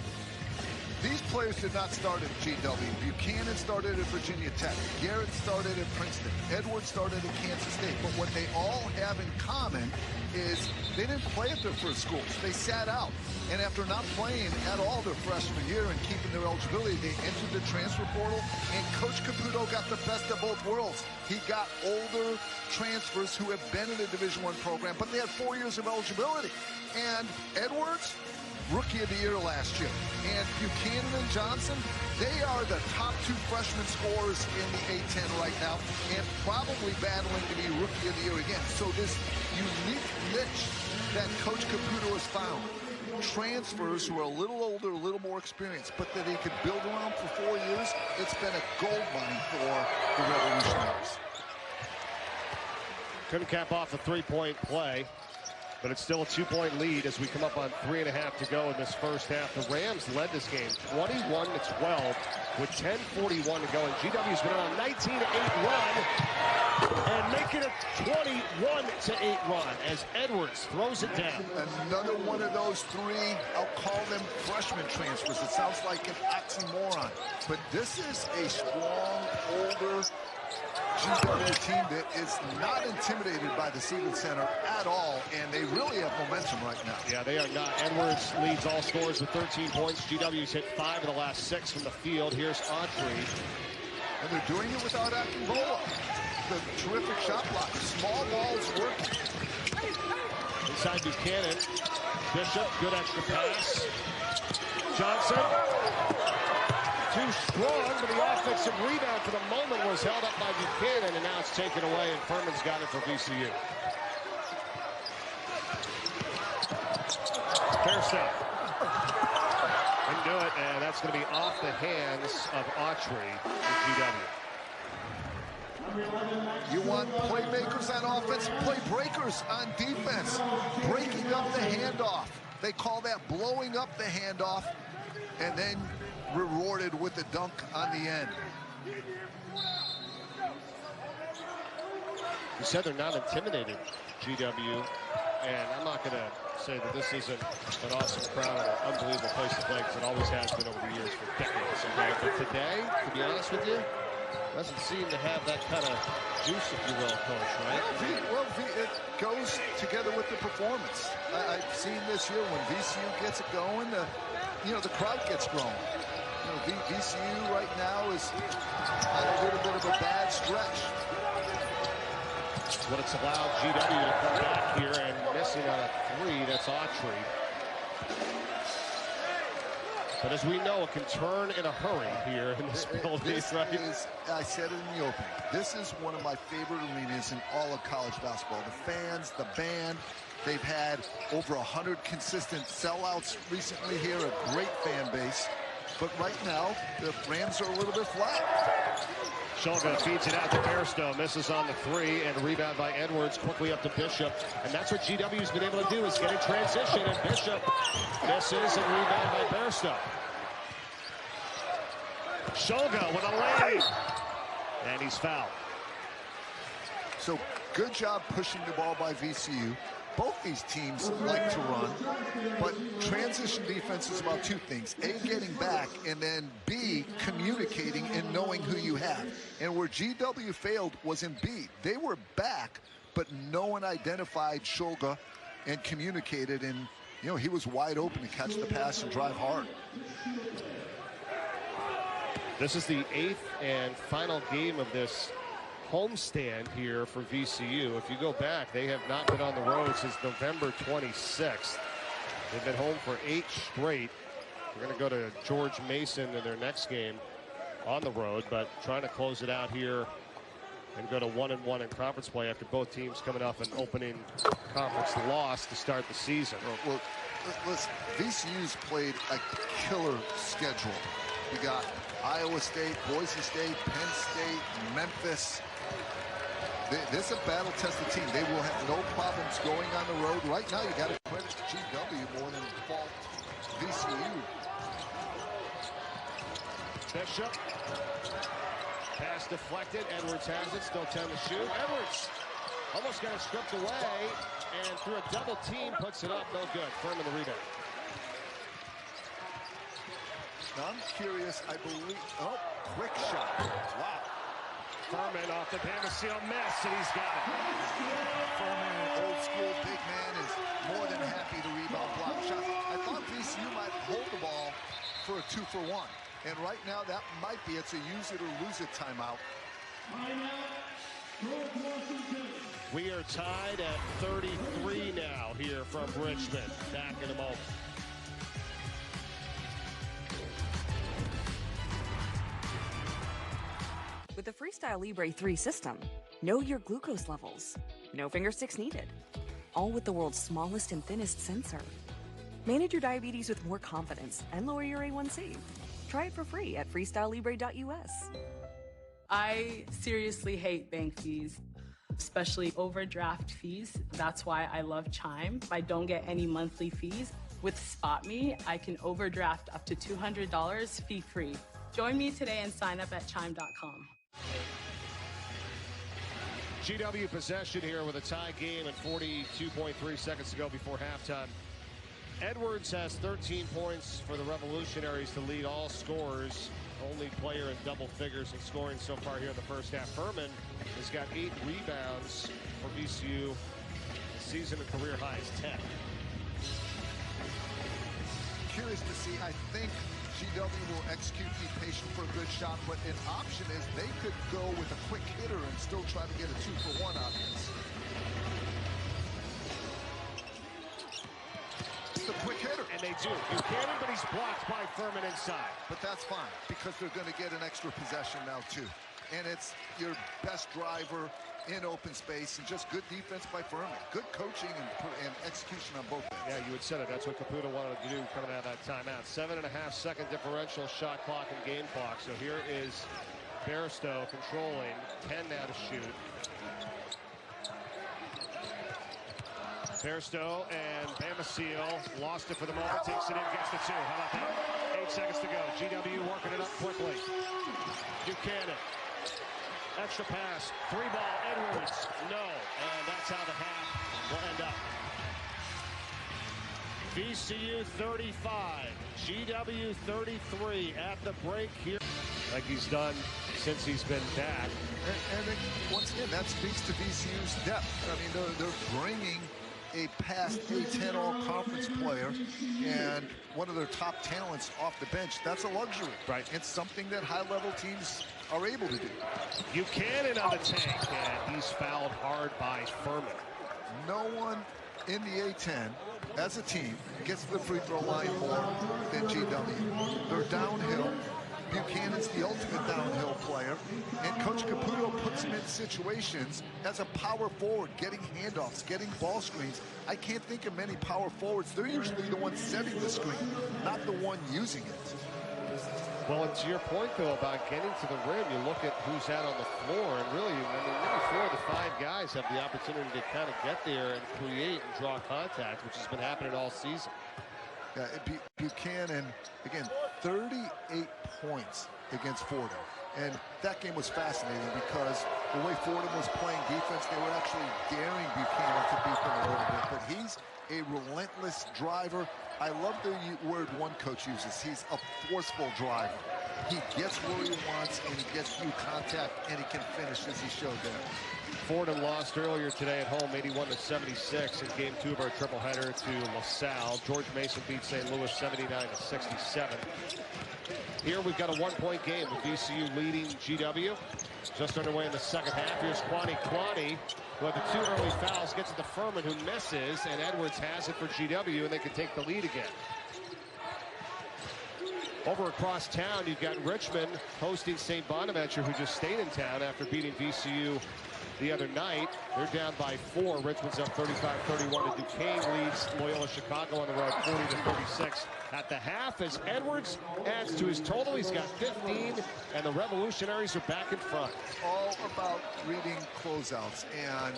These players did not start at GW. Buchanan started at Virginia Tech. Garrett started at Princeton. Edwards started at Kansas State. But what they all have in common is they didn't play at their first schools. They sat out. And after not playing at all their freshman year and keeping their eligibility, they entered the transfer portal. And Coach Caputo got the best of both worlds. He got older transfers who have been in a Division I program, but they had 4 years of eligibility. And Edwards, Rookie of the Year last year. And Buchanan and Johnson, they are the top 2 freshman scorers in the A-10 right now and probably battling to be Rookie of the Year again. So this unique niche that Coach Caputo has found, transfers who are a little older, a little more experienced, but that he could build around for 4 years, it's been a gold mine for the Revolutionaries. Couldn't cap off a 3-point play. But it's still a 2-point lead as we come up on 3.5 to go in this first half. The Rams led this game 21-12 with 10:41 to go. And GW's been on a 19-8 run and making it 21-8 run as Edwards throws it down. Another one of those 3, I'll call them freshman transfers. It sounds like an oxymoron. But this is a strong, older GW team that is not intimidated by the Siegel Center at all, and they really have momentum right now. Yeah, they are not. Edwards leads all scorers with 13 points. GW's hit 5 of the last 6 from the field. Here's Autry. And they're doing it without Akinbola. The terrific shot block. Small balls working. Inside Buchanan. Bishop, good extra pass. Johnson. Too strong, but the offensive rebound for the moment was held up by Buchanan, and now it's taken away, and Furman's got it for VCU. Fairstep. Couldn't do it, and that's going to be off the hands of Autry in GW. You want playmakers on offense, play breakers on defense. Breaking up the handoff. They call that blowing up the handoff, and then rewarded with the dunk on the end. You said they're not intimidated, GW, and I'm not going to say that this isn't an awesome crowd and an unbelievable place to play, because it always has been over the years for decades. Okay? But today, to be honest with you, doesn't seem to have that kind of juice, if you will, Coach, right? Well, it goes together with the performance. I've seen this year when VCU gets it going, the crowd gets growing. VCU right now is on a little bit of a bad stretch. What it's allowed GW to come back here and missing on a 3. That's Autry. But as we know, it can turn in a hurry here in this building. I said it in the opening. This is one of my favorite arenas in all of college basketball. The fans, the band. They've had over 100 consistent sellouts recently here, a great fan base. But right now, the Rams are a little bit flat. Shulga feeds it out to Bairstow, misses on the 3, and rebound by Edwards, quickly up to Bishop. And that's what GW's been able to do, is get in transition, and Bishop misses, and rebound by Bairstow. Shulga with a lane, and he's fouled. So good job pushing the ball by VCU. Both these teams like to run, but transition defense is about 2 things. A, getting back, and then B, communicating and knowing who you have. And where GW failed was in B. They were back, but no one identified Shulga and communicated, and he was wide open to catch the pass and drive hard. This is the 8th and final game of this homestand here for VCU. If you go back, they have not been on the road since November 26th. They've been home for 8 straight. They're going to go to George Mason in their next game on the road, but trying to close it out here and go to 1-1 in conference play after both teams coming off an opening conference loss to start the season. Well, listen, VCU's played a killer schedule. You got Iowa State, Boise State, Penn State, Memphis. This is a battle-tested team. They will have no problems going on the road. Right now, you got to credit GW more than fault VCU. Bishop. Pass deflected. Edwards has it. Still 10 to shoot. Edwards almost got it stripped away, and through a double team puts it up. No good. Furman the rebound. Now I'm curious. I believe. Oh, quick shot. Wow. Furman off the Damasio miss, and he's got it. Furman, old school big man, is more than happy to rebound block shot. I thought VCU might hold the ball for a 2-for-1. And right now, that might be. It's a use it or lose it timeout. We are tied at 33 now here from Richmond. Back in a moment. With the Freestyle Libre 3 system, know your glucose levels. No finger sticks needed. All with the world's smallest and thinnest sensor. Manage your diabetes with more confidence and lower your A1C. Try it for free at freestylelibre.us. I seriously hate bank fees, especially overdraft fees. That's why I love Chime. If I don't get any monthly fees, with SpotMe, I can overdraft up to $200 fee-free. Join me today and sign up at chime.com. GW possession here with a tie game and 42.3 seconds to go before halftime. Edwards has 13 points for the Revolutionaries to lead all scorers. Only player in double figures in scoring so far here in the first half. Furman has got 8 rebounds for VCU. Season and career high is 10. Curious to see. I think GW will execute, be patient for a good shot, but an option is they could go with a quick hitter and still try to get a 2-for-1 out of this. It's a quick hitter. And they do. Buchanan, but he's blocked by Furman inside. But that's fine, because they're going to get an extra possession now, too. And it's your best driver in open space, and just good defense by Furman. Good coaching and execution on both ends. Yeah, you had said it. That's what Caputo wanted to do coming out of that timeout. 7.5-second differential shot clock and game clock. So here is Bairstow controlling. 10 now to shoot. Bairstow and Damasio lost it for the moment. Takes it in, gets the 2. How about that? 8 seconds to go. GW working it up quickly. Buchanan. Extra pass, 3-ball, Edwards, no, and that's how the half will end up. VCU 35, GW 33 at the break here. Like he's done since he's been back. And once again, that speaks to VCU's depth. I mean, they're bringing a past A10 all-conference player and one of their top talents off the bench. That's a luxury. Right. It's something that high-level teams are able to do. Buchanan on the tank, and he's fouled hard by Furman. No one in the A10, as a team, gets to the free throw line more than GW. They're downhill. Buchanan's the ultimate downhill player, and Coach Caputo puts him in situations as a power forward, getting handoffs, getting ball screens. I can't think of many power forwards. They're usually the ones setting the screen, not the one using it. Well, and to your point, though, about getting to the rim, you look at who's out on the floor, and really, I mean, maybe 4 of the 5 guys have the opportunity to kind of get there and create and draw contact, which has been happening all season. Yeah, Buchanan, again, 38 points against Fordham. And that game was fascinating because the way Fordham was playing defense, they were actually daring Buchanan to beat them a little bit. But he's a relentless driver. I love the word one coach uses. He's a forceful driver. He gets where he wants, and he gets through contact, and he can finish, as he showed there. Fordham lost earlier today at home, 81-76 in game 2 of our triple-header to LaSalle. George Mason beat St. Louis 79-67. Here we've got a 1-point game with VCU leading GW. Just underway in the second half. Here's Kwani, who had the 2 early fouls, gets it to Furman, who misses, and Edwards has it for GW, and they can take the lead again. Over across town, you've got Richmond hosting St. Bonaventure, who just stayed in town after beating VCU the other night. They're down by 4. Richmond's up 35-31, and Duquesne leads Loyola Chicago on the road 40-36 at the half as Edwards adds to his total. He's got 15, and the Revolutionaries are back in front. All about reading closeouts, and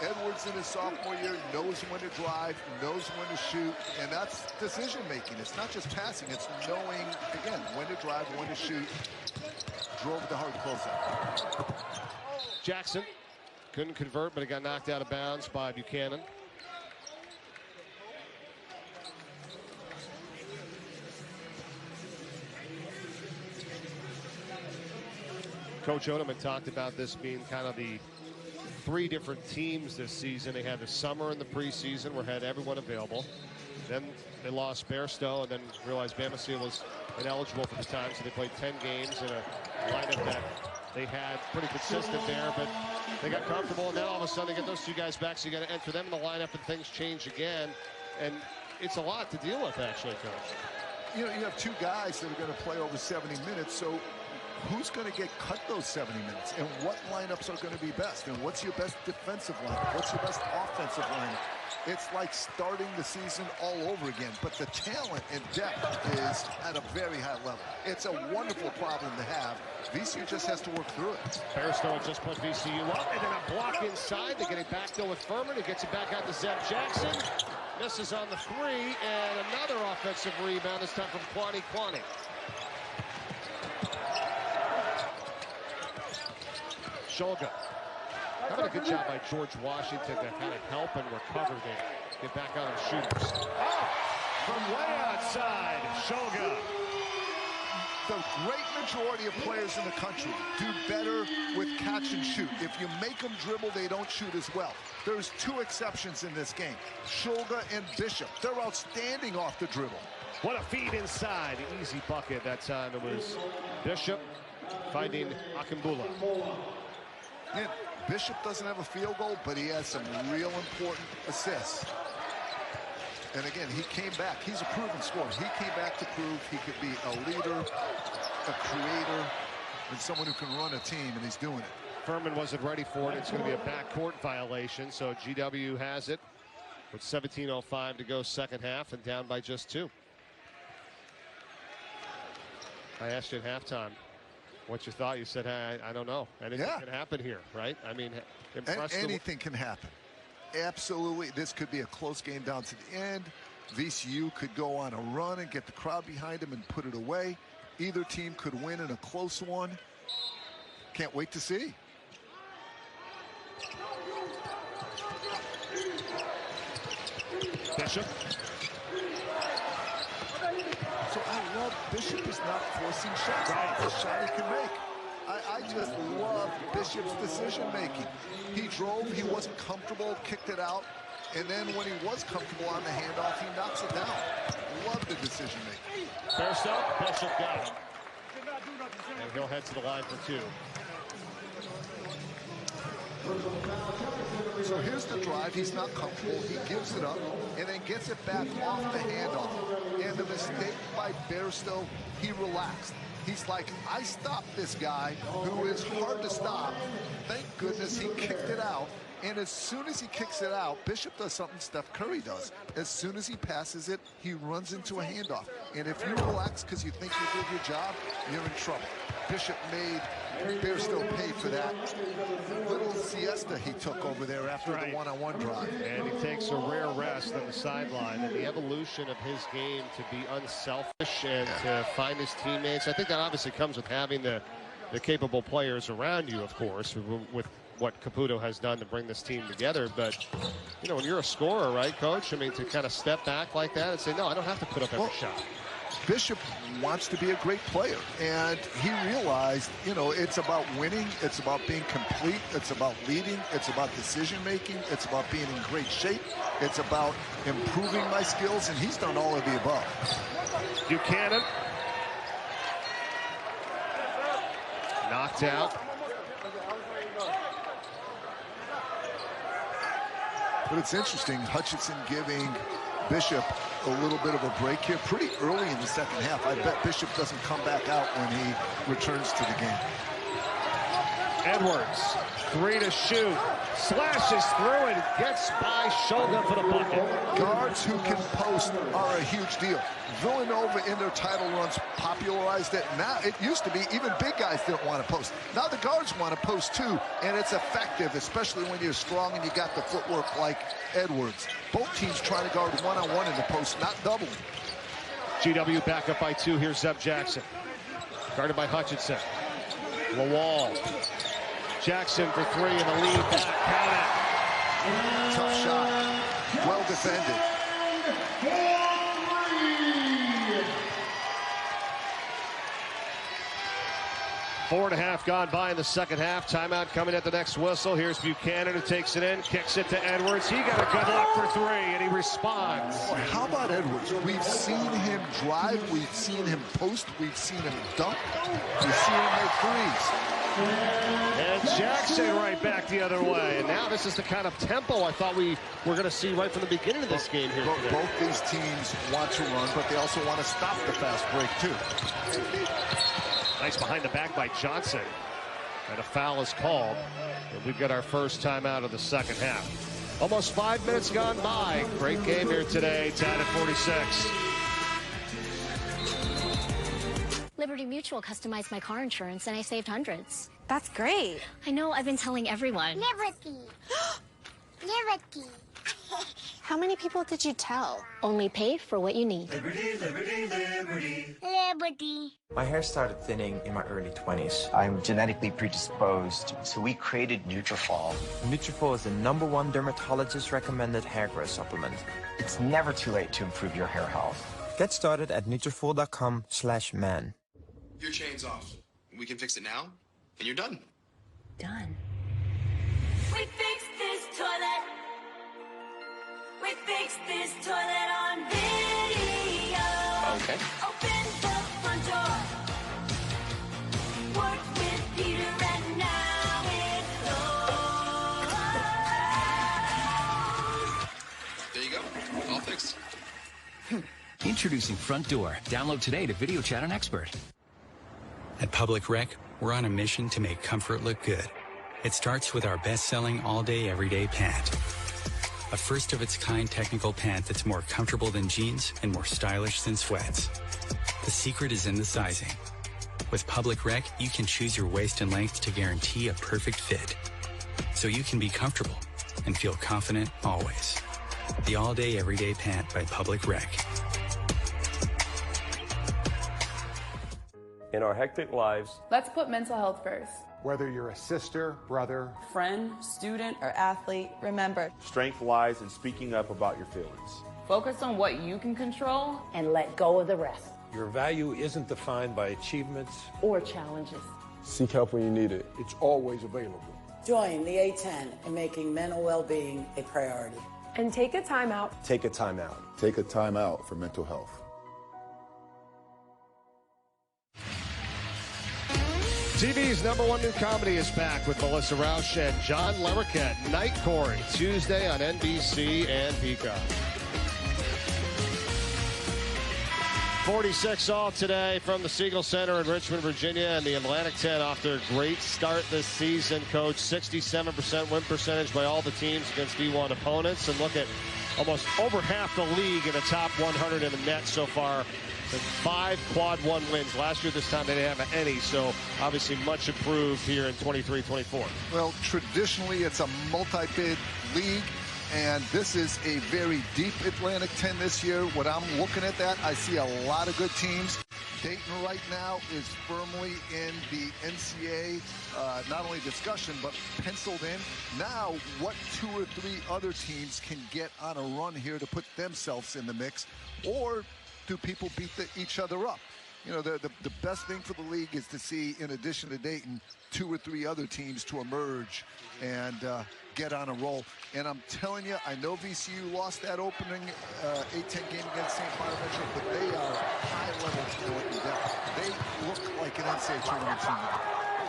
Edwards in his sophomore year knows when to drive, knows when to shoot, and that's decision-making. It's not just passing, it's knowing, again, when to drive, when to shoot. Drove the hard closeout. Jackson couldn't convert, but he got knocked out of bounds by Buchanan. Coach Odeman talked about this being kind of the 3 different teams this season. They had the summer and the preseason where had everyone available. Then they lost Bairstow and then realized Bamasil was ineligible for the time, so they played 10 games in a lineup that they had pretty consistent there, but they got comfortable, and then all of a sudden they get those 2 guys back, so you got to enter them in the lineup, and things change again. And it's a lot to deal with, actually, Coach. You know, you have 2 guys that are going to play over 70 minutes, so who's going to get cut those 70 minutes, and what lineups are going to be best, and what's your best defensive lineup, what's your best offensive lineup? It's like starting the season all over again, but the talent and depth is at a very high level. It's a wonderful problem to have. VCU just has to work through it. Bairstow just put VCU up, and then a block inside. They get it back though with Furman. He gets it back out to Zeb Jackson. Misses on the 3, and another offensive rebound, this time from Kwani. Shulga. Having a good job by George Washington to kind of help and recover there. Get back on the shooters. Oh, from way outside, Shulga. The great majority of players in the country do better with catch and shoot. If you make them dribble, they don't shoot as well. There's 2 exceptions in this game, Shulga and Bishop. They're outstanding off the dribble. What a feed inside. Easy bucket that time. It was Bishop finding Akimbula. And Bishop doesn't have a field goal, but he has some real important assists. And again, he came back. He's a proven scorer. He came back to prove he could be a leader, a creator, and someone who can run a team, and he's doing it. Furman wasn't ready for it. It's going to be a backcourt violation, so GW has it with 17:05 to go second half and down by just 2. I asked you at halftime what you thought. You said, hey, I don't know. Anything can happen here, right? I mean, anything can happen. Absolutely. This could be a close game down to the end. VCU could go on a run and get the crowd behind them and put it away. Either team could win in a close one. Can't wait to see. Bishop. So I love Bishop is not forcing shots. Right. The shot he can make. I just love Bishop's decision-making. He drove, he wasn't comfortable, kicked it out, and then when he was comfortable on the handoff, he knocks it down. Love the decision-making. Bairstow, Bishop got him. And he'll head to the line for 2. So here's the drive. He's not comfortable. He gives it up and then gets it back off the handoff. And the mistake by Bairstow, he relaxed. He's like, I stopped this guy who is hard to stop. Thank goodness he kicked it out. And as soon as he kicks it out, Bishop does something Steph Curry does. As soon as he passes it, he runs into a handoff. And if you relax because you think you did your job, you're in trouble. Bishop made Bairstow pay for that little siesta he took over there after the one-on-one drive. And he takes a rare rest on the sideline. And the evolution of his game to be unselfish and to find his teammates, I think that obviously comes with having the capable players around you, of course, with what Caputo has done to bring this team together. But, you know, when you're a scorer, right, Coach? I mean, to kind of step back like that and say, no, I don't have to put up every shot. Bishop wants to be a great player, and he realized, you know, it's about winning, it's about being complete, it's about leading, it's about decision-making, it's about being in great shape, it's about improving my skills, and he's done all of the above. Buchanan. Knocked out. But it's interesting, Hutchinson giving Bishop a little bit of a break here pretty early in the second half. I bet Bishop doesn't come back out when he returns to the game. Edwards, 3 to shoot, slashes through and gets by Shulga for the bucket. Guards who can post are a huge deal. Villanova in their title runs popularized it. Now, it used to be even big guys didn't want to post. Now the guards want to post too, and it's effective, especially when you're strong and you got the footwork like Edwards. Both teams trying to guard one-on-one in the post, not double. GW back up by 2. Here's Zeb Jackson. Guarded by Hutchinson. Lawal. Jackson for 3 in the lead back. Count it. Tough shot. Well defended. 4.5 gone by in the second half. Timeout coming at the next whistle. Here's Buchanan who takes it in, kicks it to Edwards. He got a good look for 3, and he responds. Boy, how about Edwards? We've seen him drive. We've seen him post. We've seen him dunk. We've seen him make threes. And Jackson right back the other way. And now this is the kind of tempo I thought we were going to see right from the beginning of this game here today. Both these teams want to run, but they also want to stop the fast break, too. Nice behind the back by Johnson. And a foul is called. And we've got our first timeout of the second half. Almost 5 minutes gone by. Great game here today. Tied at 46. Liberty Mutual customized my car insurance and I saved hundreds. That's great. I know, I've been telling everyone. Liberty. Liberty. How many people did you tell? Only pay for what you need. Liberty, liberty, liberty. Liberty. My hair started thinning in my early 20s. I'm genetically predisposed, so we created Nutrafol. Nutrafol is the #1 dermatologist-recommended hair growth supplement. It's never too late to improve your hair health. Get started at Nutrafol.com/man. Your chain's off. We can fix it now, and you're done. Done. We fixed this toilet. We fixed this toilet on video. Okay. Open the front door. Work with Peter and now it's closed. There you go. All fixed. Introducing Front Door. Download today to video chat an expert. At Public Rec, we're on a mission to make comfort look good. It starts with our best-selling all-day, everyday pant. A first-of-its-kind technical pant that's more comfortable than jeans and more stylish than sweats. The secret is in the sizing. With Public Rec, you can choose your waist and length to guarantee a perfect fit. So you can be comfortable and feel confident always. The all-day, everyday pant by Public Rec. In our hectic lives, let's put mental health first. Whether you're a sister, brother, friend, student, or athlete, remember, strength lies in speaking up about your feelings. Focus on what you can control and let go of the rest. Your value isn't defined by achievements or challenges. Seek help when you need it. It's always available. Join the A10 in making mental well-being a priority. And take a time out. Take a time out. Take a time out for mental health. TV's #1 new comedy is back with Melissa Rauch and John Larroquette. Night Court, Tuesday on NBC and Peacock. 46 all today from the Siegel Center in Richmond, Virginia, and the Atlantic 10 off their great start this season. Coach, 67% win percentage by all the teams against D1 opponents, and look at almost over half the league in the top 100 in the net so far. 5 quad 1 wins. Last year, this time, they didn't have any, so obviously much improved here in 23-24. Well, traditionally, it's a multi-bid league, and this is a very deep Atlantic 10 this year. When I'm looking at that, I see a lot of good teams. Dayton right now is firmly in the NCAA, not only discussion, but penciled in. Now, what 2 or 3 other teams can get on a run here to put themselves in the mix, or do people beat each other up? You know, the best thing for the league is to see, in addition to Dayton, 2 or 3 other teams to emerge and get on a roll. And I'm telling you, I know VCU lost that opening A-10 game against St. Bonaventure, but they are high-level talent in depth. They look like an NCAA tournament team.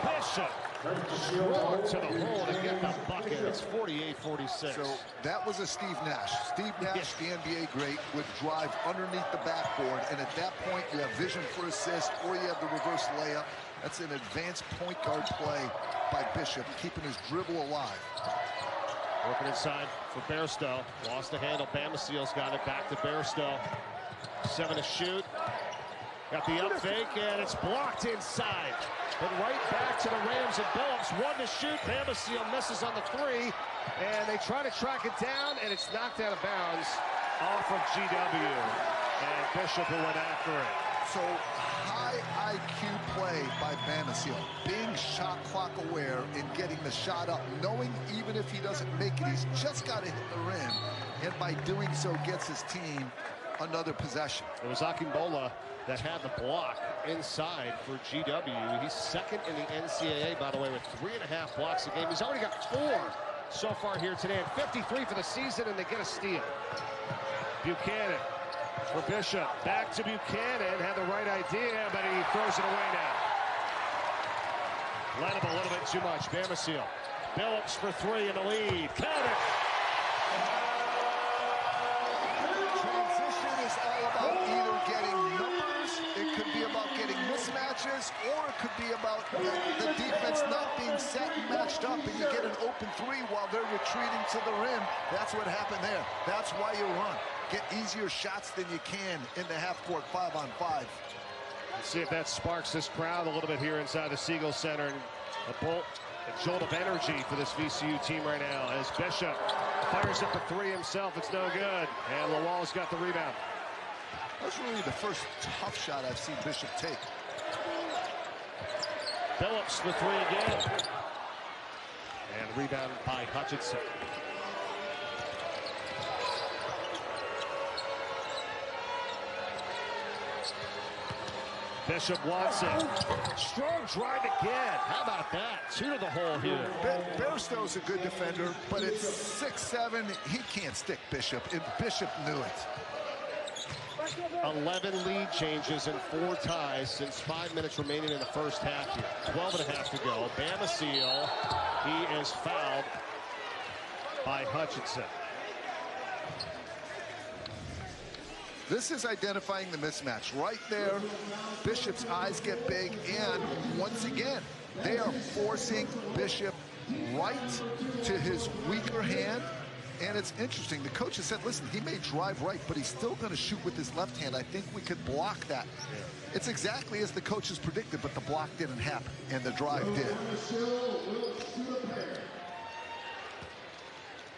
Bishop Strong to the hole to get the bucket. It's 48-46. So that was a Steve Nash. Steve Nash, the NBA great, would drive underneath the backboard, and at that point you have vision for assist, or you have the reverse layup. That's an advanced point guard play by Bishop, keeping his dribble alive. Working inside for Bairstow. Lost the handle. Bamaseal's got it back to Bairstow. 7 to shoot. Got the up fake, and it's blocked inside. But right back to the Rams and Billups. 1 to shoot. Bamaseal misses on the 3. And they try to track it down, and it's knocked out of bounds off of GW. And Bishop who went after it. So high IQ play by Bamaseal. Being shot clock aware and getting the shot up. Knowing even if he doesn't make it, he's just got to hit the rim. And by doing so, gets his team another possession. It was Akimbola that had the block inside for GW. He's second in the NCAA, by the way, with 3.5 blocks a game. He's already got 4 so far here today, and 53 for the season, and they get a steal. Buchanan for Bishop. Back to Buchanan. Had the right idea, but he throws it away now. Led him a little bit too much. Bamaseal. Billups for 3 in the lead. Count it. Transition is all about either getting numbers, it could be about getting mismatches, or it could be about the defense not being set and matched up, and you get an open 3 while they're retreating to the rim. That's what happened there. That's why you run. Get easier shots than you can in the half-court 5-on-5. Let's see if that sparks this crowd a little bit here inside the Siegel Center. And a jolt of energy for this VCU team right now as Bishop fires up a 3 himself. It's no good. And Lawal's got the rebound. That was really the first tough shot I've seen Bishop take. Billups for 3 again. And rebound by Hutchinson. Bishop wants it. Strong drive again. How about that? 2 to the hole here. Bairstow's a good defender, but at 6'7", he can't stick Bishop, and Bishop knew it. 11 lead changes and 4 ties since 5 minutes remaining in the first half here. 12.5 to go. Bamaseal, he is fouled by Hutchinson. This is identifying the mismatch. Right there, Bishop's eyes get big, and once again, they are forcing Bishop right to his weaker hand. And it's interesting, the coach has said, listen, he may drive right, but he's still going to shoot with his left hand. I think we could block that. Yeah. It's exactly as the coaches predicted, but the block didn't happen, and the drive did.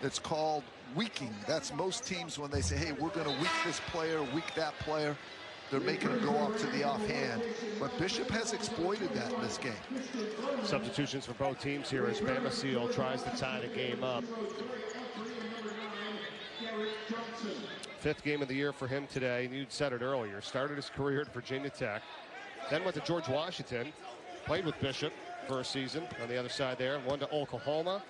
It's called weaking. That's most teams when they say, hey, we're going to weak this player, weak that player. They're making him go off to the offhand. But Bishop has exploited that in this game. Substitutions for both teams here as Bamaseal tries to tie the game up. 5th game of the year for him today. You'd said it earlier. Started his career at Virginia Tech. Then went to George Washington. Played with Bishop for a season on the other side there. Won to Oklahoma.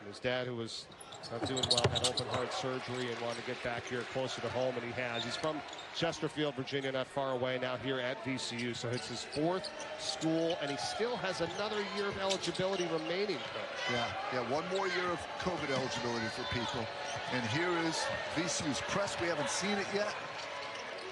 And his dad, who was not doing well, had open heart surgery and wanted to get back here closer to home, and he has. He's from Chesterfield, Virginia, not far away, now here at VCU. So it's his 4th school, and he still has another year of eligibility remaining, Coach. Yeah, 1 more year of COVID eligibility for people. And here is VCU's press. We haven't seen it yet.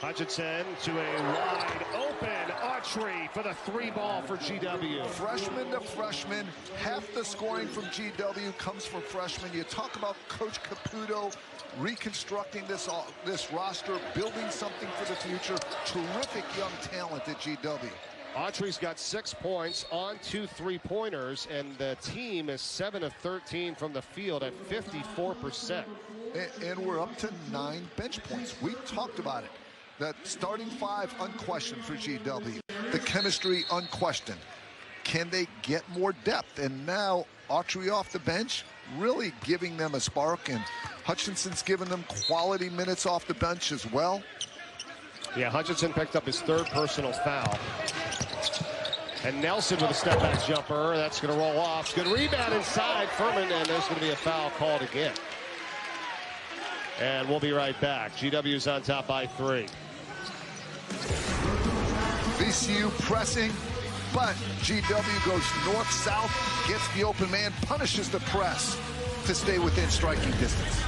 Hutchinson to a wide open Autry for the 3 ball for GW. Freshman to freshman, half the scoring from GW comes from freshmen. You talk about Coach Caputo reconstructing this roster, building something for the future. Terrific young talent at GW. Autry's got 6 points on 2 3-pointers, and the team is 7 of 13 from the field at 54%. And we're up to 9 bench points. We talked about it. That starting 5 unquestioned for GW. The chemistry unquestioned. Can they get more depth? And now Autry off the bench, really giving them a spark. And Hutchinson's given them quality minutes off the bench as well. Yeah, Hutchinson picked up his 3rd personal foul. And Nelson with a step-back jumper. That's going to roll off. Good rebound inside Furman, and there's going to be a foul called again. And we'll be right back. GW's on top by 3. VCU pressing. But GW goes north-south, gets the open man, punishes the press to stay within striking distance.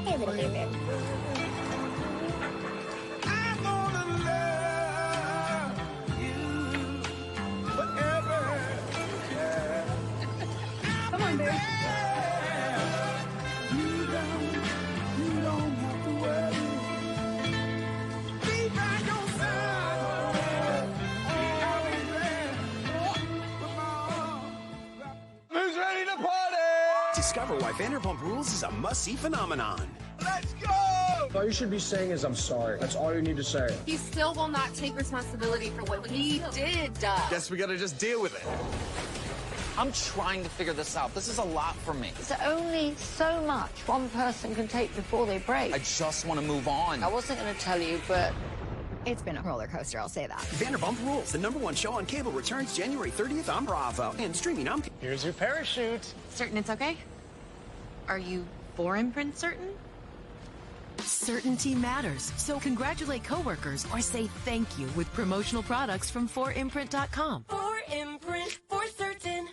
Hey, little baby. Come on, baby. Who's ready to party? Discover why Vanderpump Rules is a must-see phenomenon. Let's go! All you should be saying is, I'm sorry. That's all you need to say. He still will not take responsibility for what he did. Guess we gotta just deal with it. I'm trying to figure this out. This is a lot for me. There's only so much one person can take before they break. I just want to move on. I wasn't going to tell you, but it's been a roller coaster, I'll say that. Vanderpump Rules, the #1 show on cable, returns January 30th on Bravo and streaming on... Here's your parachute. Certain it's okay? Are you for imprint certain? Certainty matters, so congratulate coworkers or say thank you with promotional products from 4imprint.com. 4imprint, for certain.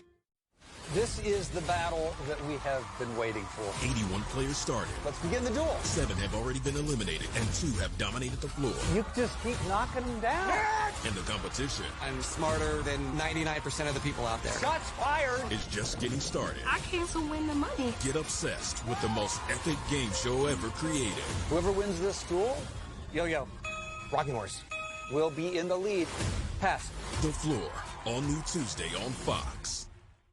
This is the battle that we have been waiting for. 81 players started. Let's begin the duel. 7 have already been eliminated, and 2 have dominated the floor. You just keep knocking them down. And the competition... I'm smarter than 99% of the people out there. Shots fired. ...is just getting started. I can't win the money. Get obsessed with the most epic game show ever created. Whoever wins this duel, Yo-Yo, Rocking Horse, will be in the lead. Pass. The Floor, all new Tuesday on Fox.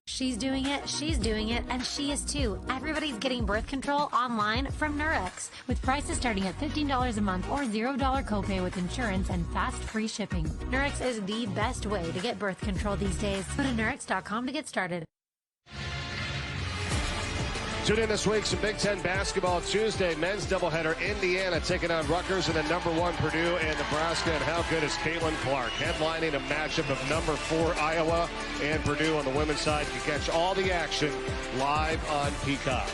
She's doing it, she's doing it, and she is too. Everybody's getting birth control online from Nurex, with prices starting at $15 a month or $0 copay with insurance and fast free shipping. Nurex is the best way to get birth control these days. Go to Nurex.com to get started. Tune in this week, some Big Ten basketball Tuesday. Men's doubleheader, Indiana taking on Rutgers, and then #1 Purdue and Nebraska. And how good is Caitlin Clark headlining a matchup of #4 Iowa and Purdue on the women's side. You catch all the action live on Peacock.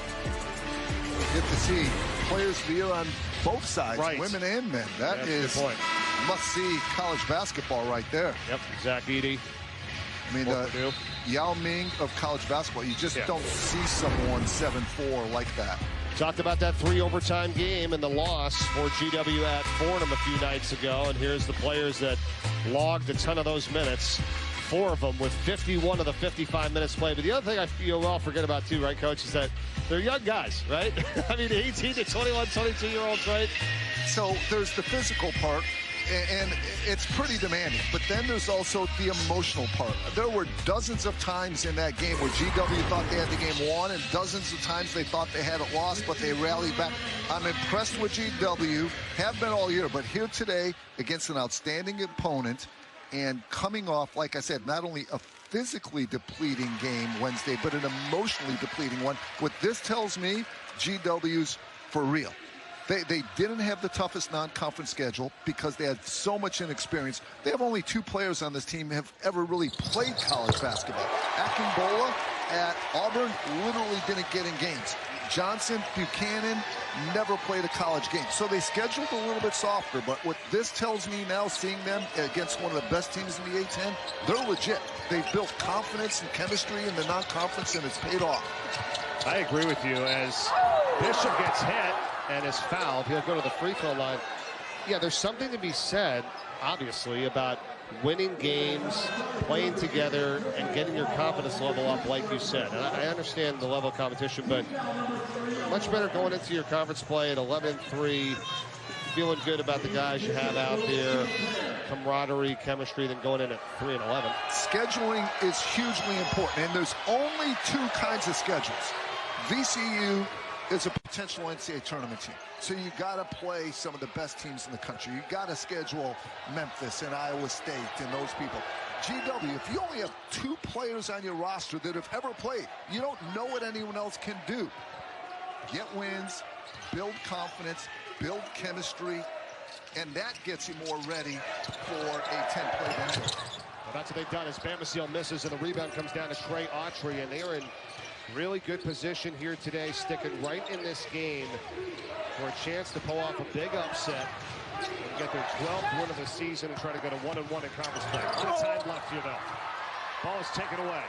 Get to see players of the year on both sides, right. Women and men. That is must-see college basketball right there. Yep, Zach Edey. I mean, Yao Ming of college basketball. You just don't see someone 7-4 like that. Talked about that 3 overtime game and the loss for GW at Fordham a few nights ago. And here's the players that logged a ton of those minutes. 4 of them with 51 of the 55 minutes played. But the other thing you'll all forget about too, right, Coach, is that they're young guys, right? I mean, 18 to 21, 22-year-olds, right? So there's the physical part. And it's pretty demanding. But then there's also the emotional part. There were dozens of times in that game where GW thought they had the game won, and dozens of times they thought they had it lost, but they rallied back. I'm impressed with GW, have been all year, but here today against an outstanding opponent and coming off, like I said, not only a physically depleting game Wednesday, but an emotionally depleting one. What this tells me, GW's for real. They didn't have the toughest non-conference schedule because they had so much inexperience. They have only 2 players on this team have ever really played college basketball. Akingbola at Auburn literally didn't get in games. Johnson, Buchanan never played a college game. So they scheduled a little bit softer. But what this tells me now, seeing them against one of the best teams in the A-10, they're legit. They've built confidence and chemistry in the non-conference, and it's paid off. I agree with you. As Bishop gets hit and is fouled, he'll go to the free throw line. Yeah, there's something to be said, obviously, about winning games, playing together, and getting your confidence level up, like you said. And I understand the level of competition, but much better going into your conference play at 11-3, feeling good about the guys you have out there, camaraderie, chemistry, than going in at 3-11. Scheduling is hugely important, and there's only 2 kinds of schedules. VCU is a potential NCAA tournament team. So you got to play some of the best teams in the country. You got to schedule Memphis and Iowa State and those people. GW, if you only have 2 players on your roster that have ever played, you don't know what anyone else can do. Get wins, build confidence, build chemistry, and that gets you more ready for a 10-play game. Well, that's what they've done as Bamasil misses, and the rebound comes down to Trey Autry, and they're in Really good position here today, sticking right in this game for a chance to pull off a big upset and get their 12th win of the season and try to go to 1-1 in conference play. A lot of time left here, though. Ball is taken away.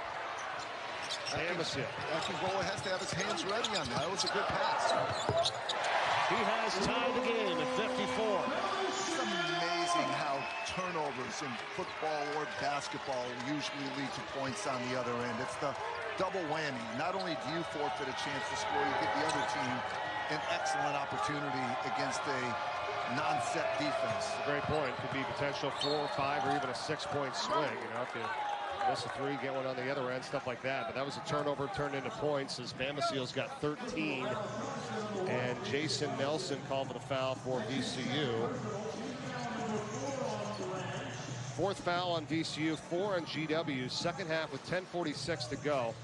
Akinbola has to have his hands ready on that. That was a good pass. He has tied the game at 54. It's amazing how turnovers in football or basketball usually lead to points on the other end. It's the double whammy. Not only do you forfeit a chance to score, you give the other team an excellent opportunity against a non-set defense. That's a great point. Could be potential 4, 5, or even a 6-point swing. You know, if you miss a 3, get one on the other end, stuff like that. But that was a turnover turned into points as Bama Seals got 13. And Jason Nelson called for the foul for VCU. 4th foul on VCU, 4 on GW. Second half with 10:46 to go.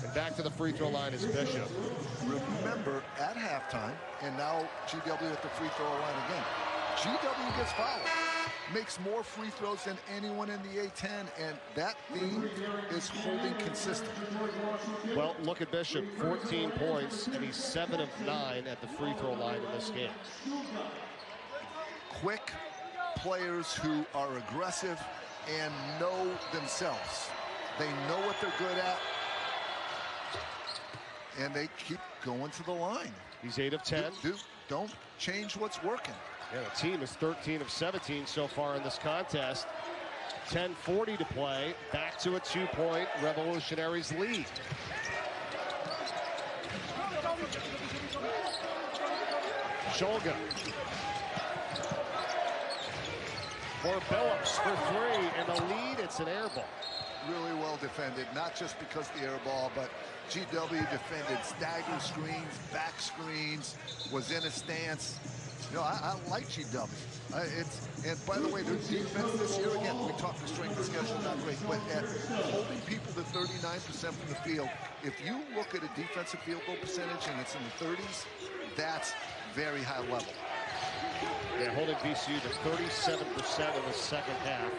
And back to the free throw line is Bishop. Remember, at halftime, and now GW at the free throw line again. GW gets fouled. Makes more free throws than anyone in the A-10, and that theme is holding consistent. Well, look at Bishop, 14 points, and he's 7 of 9 at the free throw line in this game. Quick players who are aggressive and know themselves. They know what they're good at, and they keep going to the line. He's 8 of 10. Don't change what's working. Yeah, the team is 13 of 17 so far in this contest. 10:40 to play. Back to a 2-point Revolutionaries lead. Shulga. For Billups for 3. And the lead, it's an air ball. Really well defended, not just because the air ball, but GW defended stagger screens, back screens, was in a stance. You know, I like GW. And by the way, their defense this year, again, we talked the strength of schedule, not great, but at holding people to 39% from the field, if you look at a defensive field goal percentage and it's in the 30s, that's very high level. Yeah, holding VCU to 37% in the second half.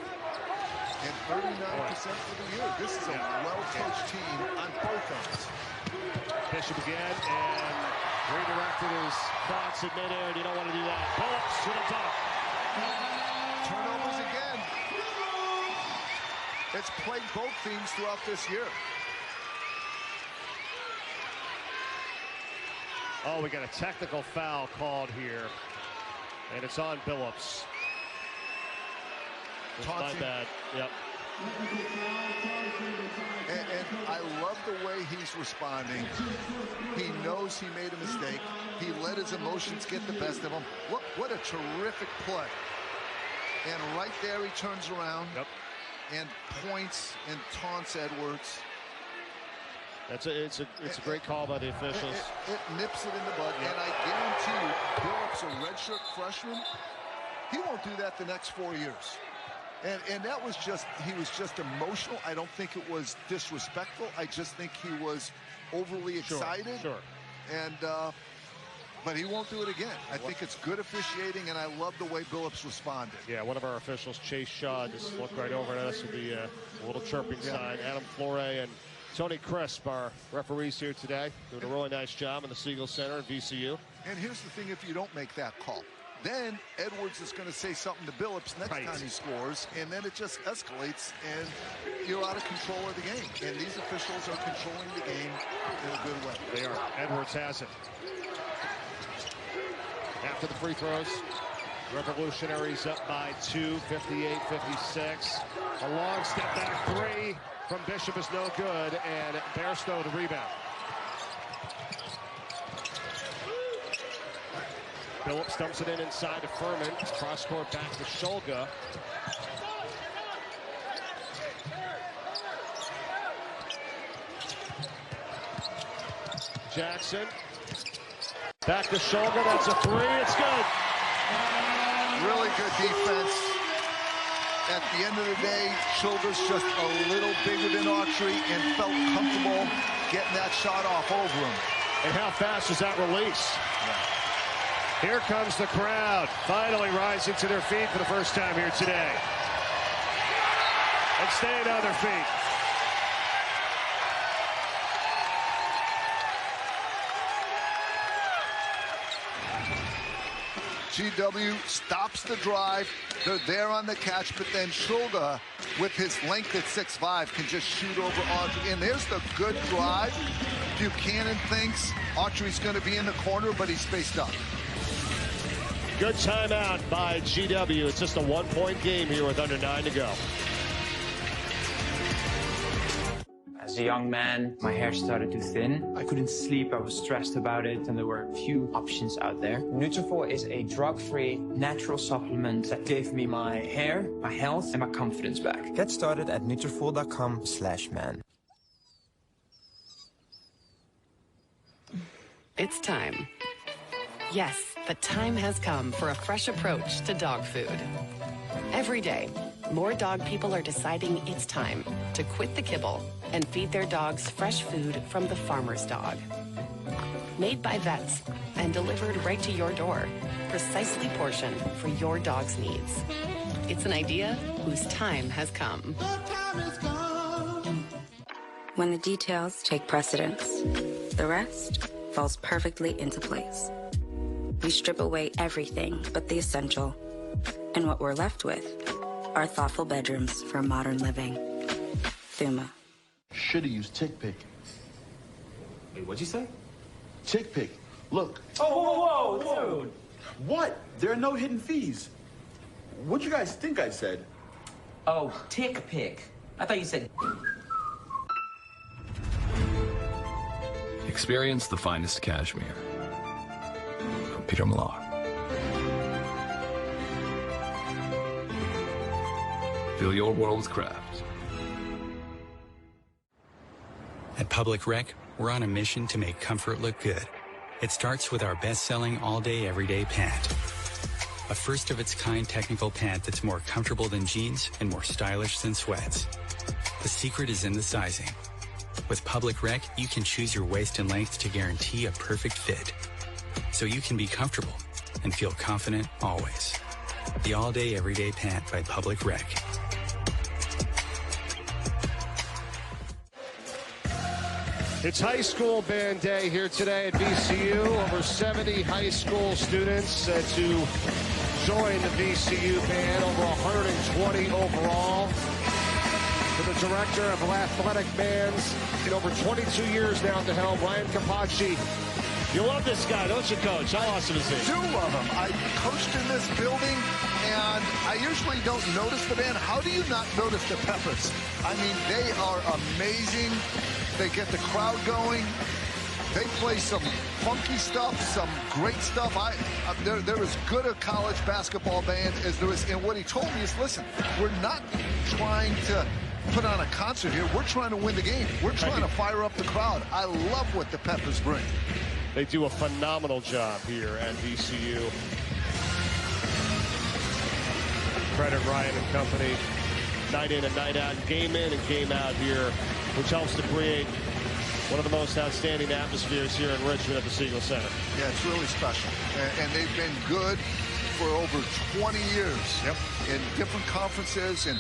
And 39% for the year. This is a well-coached team on both ends. Bishop again, and redirected his thoughts in midair, and you don't want to do that. Billups to the top. Turnovers again. It's plagued both teams throughout this year. Oh, we got a technical foul called here, and it's on Billups. My bad. Yep. And I love the way he's responding. He knows he made a mistake. He let his emotions get the best of him. What a terrific play. And right there he turns around and points and taunts Edwards. It's a great call by the officials. It nips it in the bud. And I guarantee you, Billups, a redshirt freshman, he won't do that the next 4 years. And that was he was just emotional. I don't think it was disrespectful. I just think he was overly excited. Sure. And but he won't do it again. I think it's good officiating, and I love the way Billups responded. Yeah, one of our officials, Chase Shaw, just looked right over at us with the little chirping sign. Adam Flore and Tony Crisp, our referees here today, doing a really nice job in the Siegel Center at VCU. And here's the thing, if you don't make that call, then Edwards is going to say something to Billups next time he scores, and then it just escalates, and you're out of control of the game. And these officials are controlling the game in a good way. They are. Edwards has it. After the free throws, Revolutionaries up by 2, 58-56. A long step back 3 from Bishop is no good, and Bairstow the rebound. Billups dumps it in inside to Furman. Cross court back to Shulga. Jackson. Back to Shulga. That's a 3. It's good. Really good defense. At the end of the day, Shulga's just a little bigger than Autry and felt comfortable getting that shot off over him. And how fast is that release? Here comes the crowd, finally rising to their feet for the first time here today. And staying on their feet. GW stops the drive. They're there on the catch, but then Shulga, with his length at 6'5", can just shoot over Autry. And there's the good drive. Buchanan thinks Autry's going to be in the corner, but he's spaced up. Good timeout by GW. It's just a 1-point game here with under 9 to go. As a young man, my hair started to thin. I couldn't sleep, I was stressed about it, and there were few options out there. Nutrafol is a drug-free, natural supplement that gave me my hair, my health, and my confidence back. Get started at Nutrafol.com/man. It's time. Yes, the time has come for a fresh approach to dog food. Every day, more dog people are deciding it's time to quit the kibble and feed their dogs fresh food from the farmer's dog. Made by vets and delivered right to your door, precisely portioned for your dog's needs. It's an idea whose time has come. When the details take precedence, the rest falls perfectly into place. We strip away everything but the essential, and what we're left with are thoughtful bedrooms for modern living. Thuma. Should've used Tick Pick. Wait, what'd you say? Tick Pick. Look. Oh, whoa, dude. What? There are no hidden fees. What'd you guys think I said? Oh, Tick Pick. I thought you said... Experience the finest cashmere. From Peter Millar. Fill your world with craft. At Public Rec, we're on a mission to make comfort look good. It starts with our best-selling all-day, everyday pant. A first-of-its-kind technical pant that's more comfortable than jeans and more stylish than sweats. The secret is in the sizing. With Public Rec, you can choose your waist and length to guarantee a perfect fit. So you can be comfortable and feel confident always. The all-day, everyday pant by Public Rec. It's high school band day here today at VCU. Over 70 high school students to join the VCU band. Over 120 overall. For the director of athletic bands in over 22 years now at the helm, Ryan Capacci. You love this guy, don't you, Coach? How awesome is he? I do love him. I coached in this building, and I usually don't notice the band. How do you not notice the Peppers? I mean, they are amazing. They get the crowd going. They play some funky stuff, some great stuff. They're as good a college basketball band as there is. And what he told me is, listen, we're not trying to put on a concert here. We're trying to win the game. We're trying to fire up the crowd. I love what the Peppers bring. They do a phenomenal job here at VCU. Credit Ryan and company, night in and night out, game in and game out here, which helps to create one of the most outstanding atmospheres here in Richmond at the Siegel Center. Yeah, it's really special. And they've been good for over 20 years in different conferences. And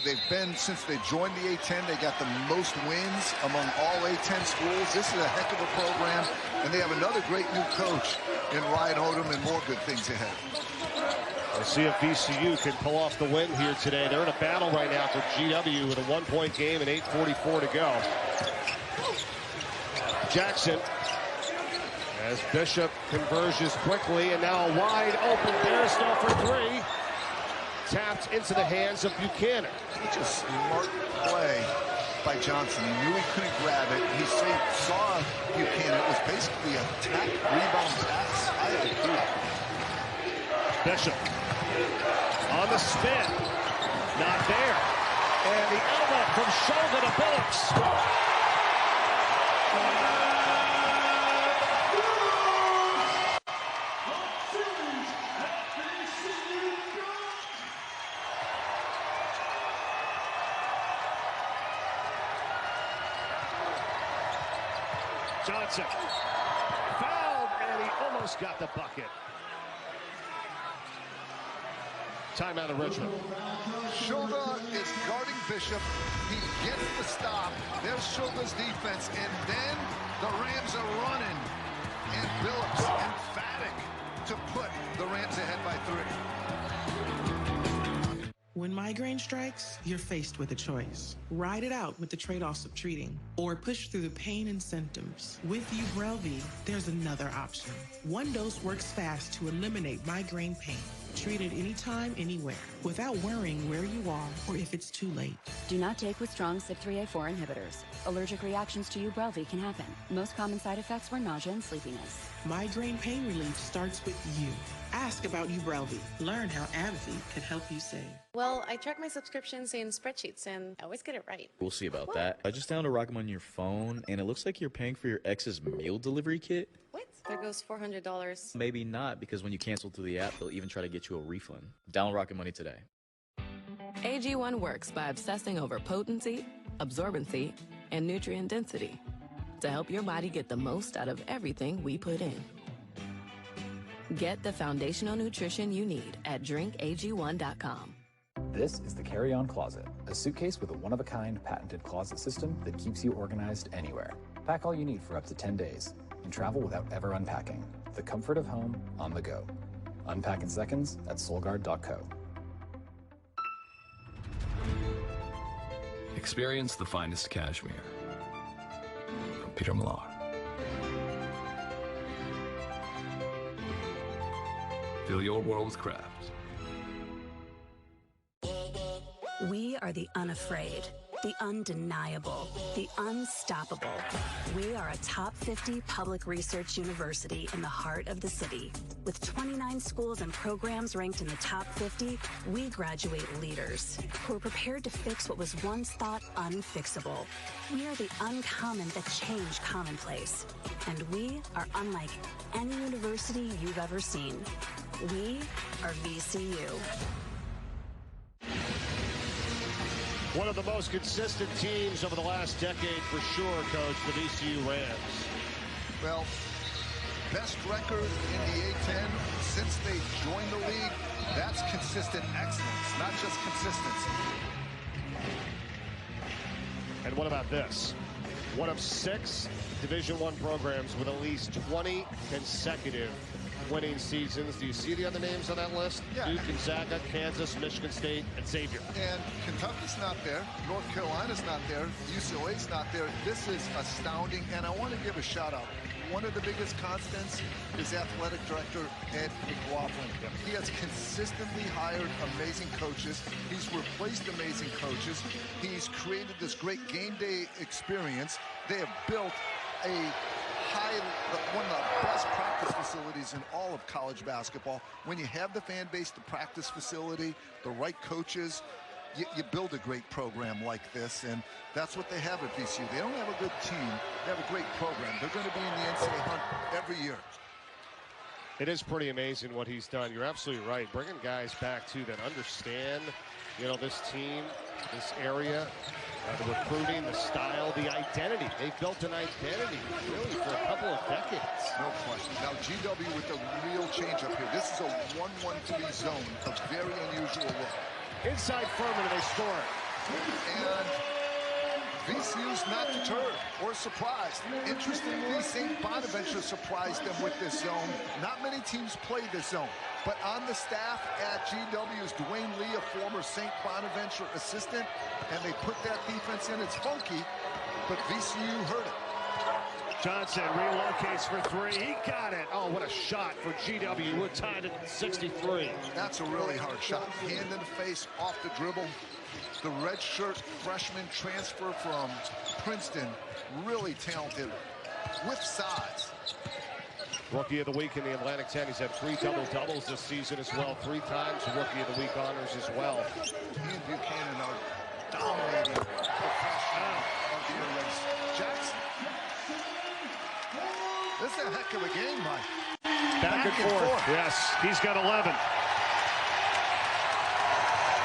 they've been, since they joined the A-10, they got the most wins among all A-10 schools. This is a heck of a program. And they have another great new coach in Ryan Odom, and more good things ahead. We'll see if VCU can pull off the win here today. They're in a battle right now for GW with a 1-point game and 8:44 to go. Jackson, as Bishop converges quickly, and now a wide open Bairstow for three. Tapped into the hands of Buchanan. Such a smart play by Johnson. He knew he couldn't grab it. He saw Buchanan. It was basically a tap rebound pass. I agree. Bishop on the spin. Not there. And the elbow from Shulga to Billups. Johnson fouled, and he almost got the bucket. Timeout of Richmond. Shulga is guarding Bishop. He gets the stop. There's Shulga's defense, and then the Rams are running. And Billups emphatic to put the Rams ahead. migraine strikes, you're faced with a choice. Ride it out with the trade-offs of treating, or push through the pain and symptoms. With Ubrelvy, there's another option. One dose works fast to eliminate migraine pain. Treat it anytime, anywhere, without worrying where you are or if it's too late. Do not take with strong CYP3A4 inhibitors. Allergic reactions to Ubrelvy can happen. Most common side effects were nausea and sleepiness. Migraine pain relief starts with you. Ask about Ubrelvy. Learn how AbbVie can help you save. Well, I track my subscriptions in spreadsheets and I always get it right. We'll see about that. I just downloaded Rock'em on your phone, and it looks like you're paying for your ex's meal delivery kit. What? There goes $400. Maybe not, because when you cancel through the app, they'll even try to get you a refund. Download Rocket Money today. AG1 works by obsessing over potency, absorbency, and nutrient density to help your body get the most out of everything we put in. Get the foundational nutrition you need at drinkag1.com. This is the Carry-On Closet, a suitcase with a one-of-a-kind patented closet system that keeps you organized anywhere. Pack all you need for up to 10 days and travel without ever unpacking. The comfort of home on the go. Unpack in seconds at Solgaard.co. Experience the finest cashmere from Peter Millar. Fill your world with craft. We are the unafraid, the undeniable, the unstoppable. We are a top 50 public research university in the heart of the city. With 29 schools and programs ranked in the top 50, we graduate leaders who are prepared to fix what was once thought unfixable. We are the uncommon that change commonplace. And we are unlike any university you've ever seen. We are VCU. One of the most consistent teams over the last decade for sure, Coach, the VCU Rams. Well, best record in the A-10 since they joined the league. That's consistent excellence, not just consistency. And what about this? One of 6 Division I programs with at least 20 consecutive winning seasons. Do you see the other names on that list? Yeah. Duke, Gonzaga, Kansas, Michigan State, and Xavier. And Kentucky's not there. North Carolina's not there. UCLA's not there. This is astounding, and I want to give a shout out. One of the biggest constants is athletic director Ed McLaughlin. He has consistently hired amazing coaches. He's replaced amazing coaches. He's created this great game day experience. They have built one of the best practice facilities in all of college basketball. When you have the fan base, the practice facility, the right coaches, you build a great program like this, and that's what they have at VCU. They don't have a good team. They have a great program. They're going to be in the NCAA hunt every year. It is pretty amazing what he's done. You're absolutely right. Bringing guys back, too, that understand, this team, this area, the recruiting, the style, the identity. They've built an identity, really, for a couple of decades. No question. Now, GW with a real change up here. This is a 1-1-3 zone, a very unusual look. Inside Furman, and they score. And VCU's not deterred or surprised. Interestingly, St. Bonaventure surprised them with this zone. Not many teams play this zone. But on the staff at GW is Dwayne Lee, a former St. Bonaventure assistant, and they put that defense in. It's funky, but VCU heard it. Johnson relocates for 3. He got it. Oh, what a shot for GW. We're tied at 63. That's a really hard shot. Hand in the face, off the dribble. The redshirt freshman transfer from Princeton, really talented with size. Rookie of the week in the Atlantic 10. He's had 3 double-doubles this season as well. 3 times Rookie of the Week honors as well. He and Buchanan are dominating professional of the year race. Jackson. This is a heck of a game, Mike. Back and forth. Yes, he's got 11.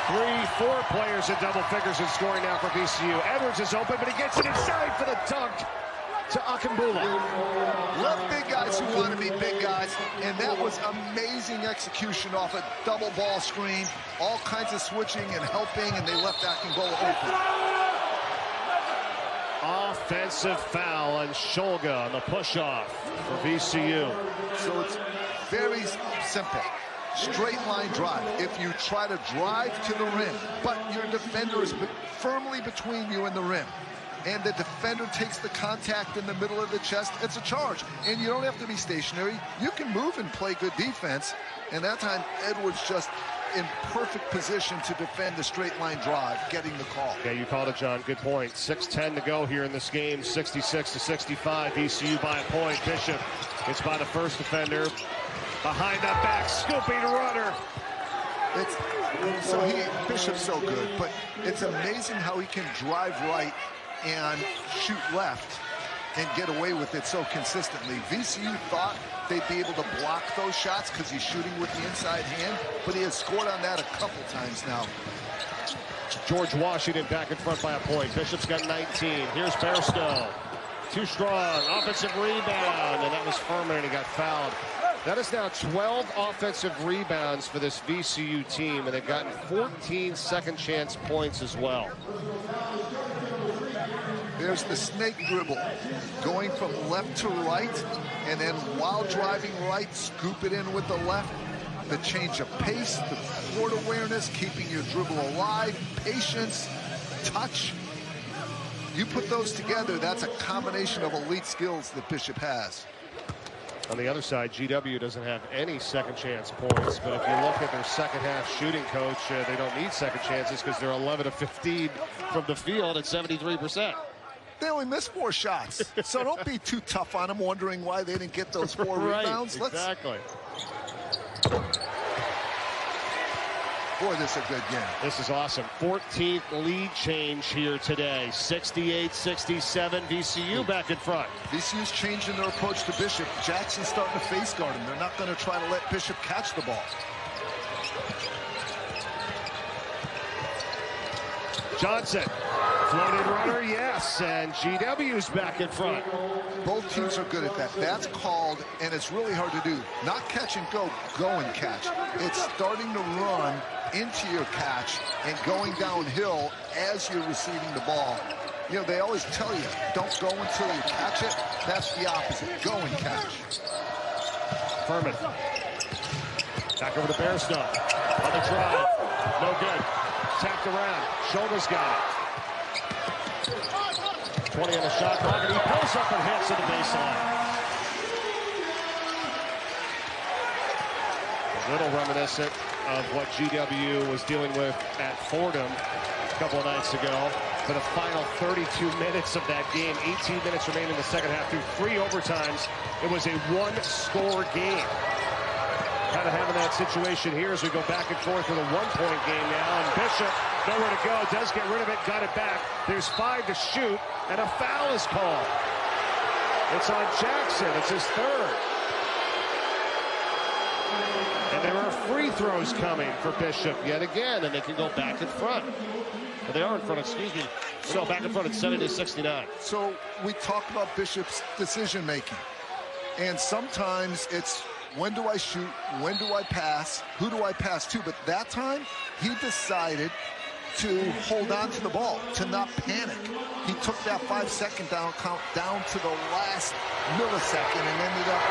3-4 players in double figures in scoring now for VCU. Edwards is open, but he gets it inside for the dunk to Akambula. Love big guys who want to be big guys, and that was amazing execution off a double ball screen. All kinds of switching and helping, and they left Akambula open. Offensive foul on Shulga on the push-off for VCU. So it's very simple. straight line drive. If you try to drive to the rim, but your defender is firmly between you and the rim, and the defender takes the contact in the middle of the chest, it's a charge. And you don't have to be stationary. You can move and play good defense. And that time, Edwards just in perfect position to defend the straight line drive, getting the call. Yeah, you called it, John. Good point. 6:10 to go here in this game. 66-65. VCU by a point. Bishop gets by the first defender. Behind that back, scooping runner. Bishop's so good, but it's amazing how he can drive right and shoot left and get away with it so consistently. VCU thought they'd be able to block those shots because he's shooting with the inside hand, but he has scored on that a couple times now. George Washington back in front by a point. Bishop's got 19. Here's Bairstow. Too strong. Offensive rebound, and that was Furman, and he got fouled. That is now 12 offensive rebounds for this VCU team, and they've gotten 14 second chance points as well. There's the snake dribble, going from left to right, and then while driving right, scoop it in with the left. The change of pace, the court awareness, keeping your dribble alive, patience, touch. You put those together, that's a combination of elite skills that Bishop has. On the other side, GW doesn't have any second chance points, but if you look at their second half shooting coach, they don't need second chances because they're 11 of 15 from the field at 73%. They only missed 4 shots, so don't be too tough on them, wondering why they didn't get those 4 rebounds. Exactly. Boy, this is a good game. This is awesome. 14th lead change here today. 68-67. VCU back in front. VCU's changing their approach to Bishop. Jackson's starting to face guard him. They're not going to try to let Bishop catch the ball. Johnson. Floated runner, yes, and GW's back in front. Both teams are good at that. That's called, and it's really hard to do, not catch and go, go and catch. It's starting to run into your catch and going downhill as you're receiving the ball. You know, they always tell you, don't go until you catch it. That's the opposite. Go and catch. Furman. Back over to Bairstow. On the drive. No good. Tapped around. Shulga's got it. 20 on the shot clock, and he pulls up and hits at the baseline. A little reminiscent of what GW was dealing with at Fordham a couple of nights ago. For the final 32 minutes of that game, 18 minutes remain in the second half. Through 3 overtimes, it was a 1-score game. Kind of having that situation here as we go back and forth with a 1-point game now. And Bishop, nowhere to go, does get rid of it, got it back. There's 5 to shoot, and a foul is called. It's on Jackson. It's his 3rd. And there are free throws coming for Bishop yet again, and they can go back in front. But they are in front, excuse me. So back in front at 70-69. So we talk about Bishop's decision-making. And sometimes it's, when do I shoot? When do I pass? Who do I pass to? But that time, he decided to hold on to the ball, to not panic. He took that 5-second count down to the last millisecond and ended up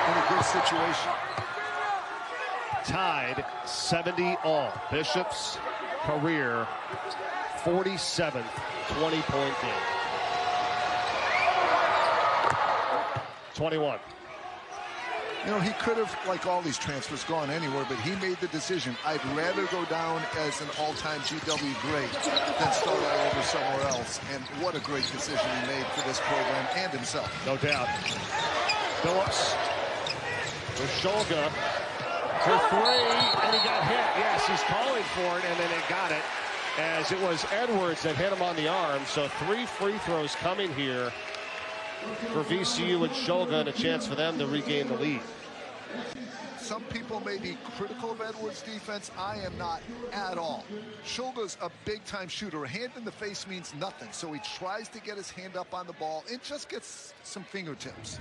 in a good situation. Tied 70 all. Bishop's career 47th 20-point game. 21. You know, he could have, like all these transfers, gone anywhere, but he made the decision. I'd rather go down as an all-time GW great than start all over somewhere else. And what a great decision he made for this program and himself. No doubt. Phillips with Shulga for 3, and he got hit. Yes, he's calling for it, and then they got it, as it was Edwards that hit him on the arm. So 3 free throws coming here for VCU and Shulga, and a chance for them to regain the lead. Some people may be critical of Edwards' defense. I am not at all. Shulga's a big-time shooter. A hand in the face means nothing, so he tries to get his hand up on the ball and just gets some fingertips.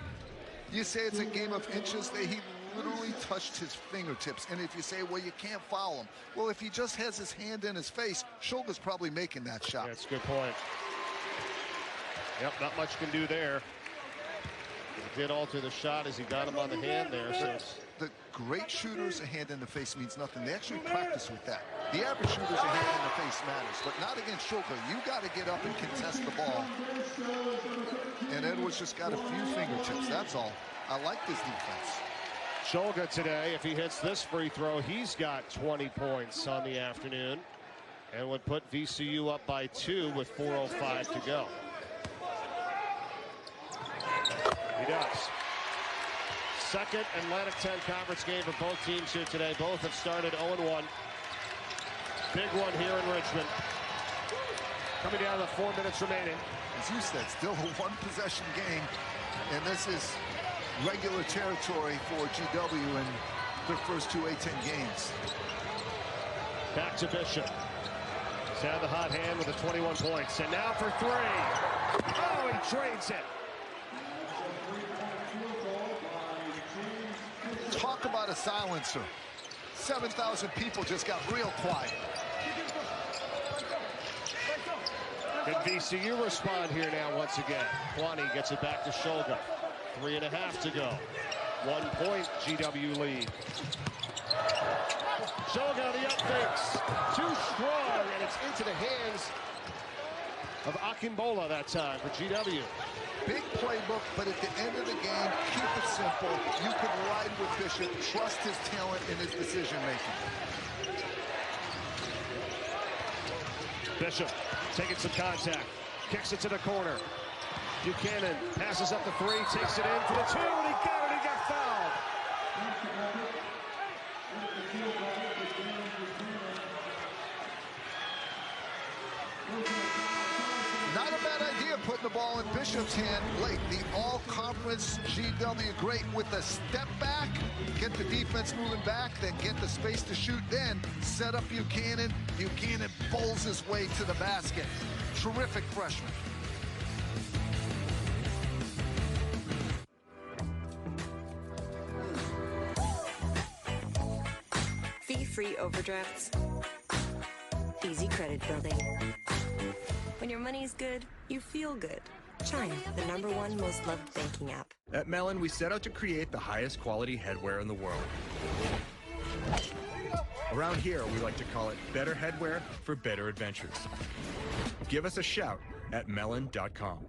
You say it's a game of inches, that he literally touched his fingertips. And if you say, well, you can't foul him. Well, if he just has his hand in his face, Shulga's probably making that shot. That's a good point. Yep, not much can do there. He did alter the shot as he got him on the hand there. So the great shooters, a hand in the face means nothing. They actually practice with that. The average shooters, a hand in the face matters, but not against Shulga. You got to get up and contest the ball. And Edwards just got a few fingertips, that's all. I like this defense. Shulga today, if he hits this free throw, he's got 20 points on the afternoon and would put VCU up by 2 with 4:05 to go. He does. Second Atlantic 10 conference game for both teams here today. Both have started 0-1. Big one here in Richmond. Coming down to 4 minutes remaining. As you said, still a one-possession game, and this is regular territory for GW in their first 2 A-10 games. Back to Bishop. He's had the hot hand with the 21 points, and now for 3. Oh, he drains it. Talk about a silencer. 7,000 people just got real quiet. Did VCU respond here now once again? Kwani gets it back to Shulga. 3.5 to go. 1 point GW lead. Shulga the up fakes. Too strong, and it's into the hands of Akimbola that time for GW. Big playbook, but at the end of the game, keep it simple. You can ride with Bishop, trust his talent in his decision-making. Bishop taking some contact, kicks it to the corner. Buchanan passes up the 3, takes it in for the 2, and he got it, he got fouled. Not a bad idea putting the ball in Bishop's hand late. The all-conference GW great with a step back, get the defense moving back, then get the space to shoot, then set up Buchanan. Buchanan bowls his way to the basket. Terrific freshman. Fee-free overdrafts. Easy credit building. When your money's good, you feel good. Chime, the #1 most loved banking app. At Mellon, we set out to create the highest quality headwear in the world. Around here, we like to call it better headwear for better adventures. Give us a shout at mellon.com.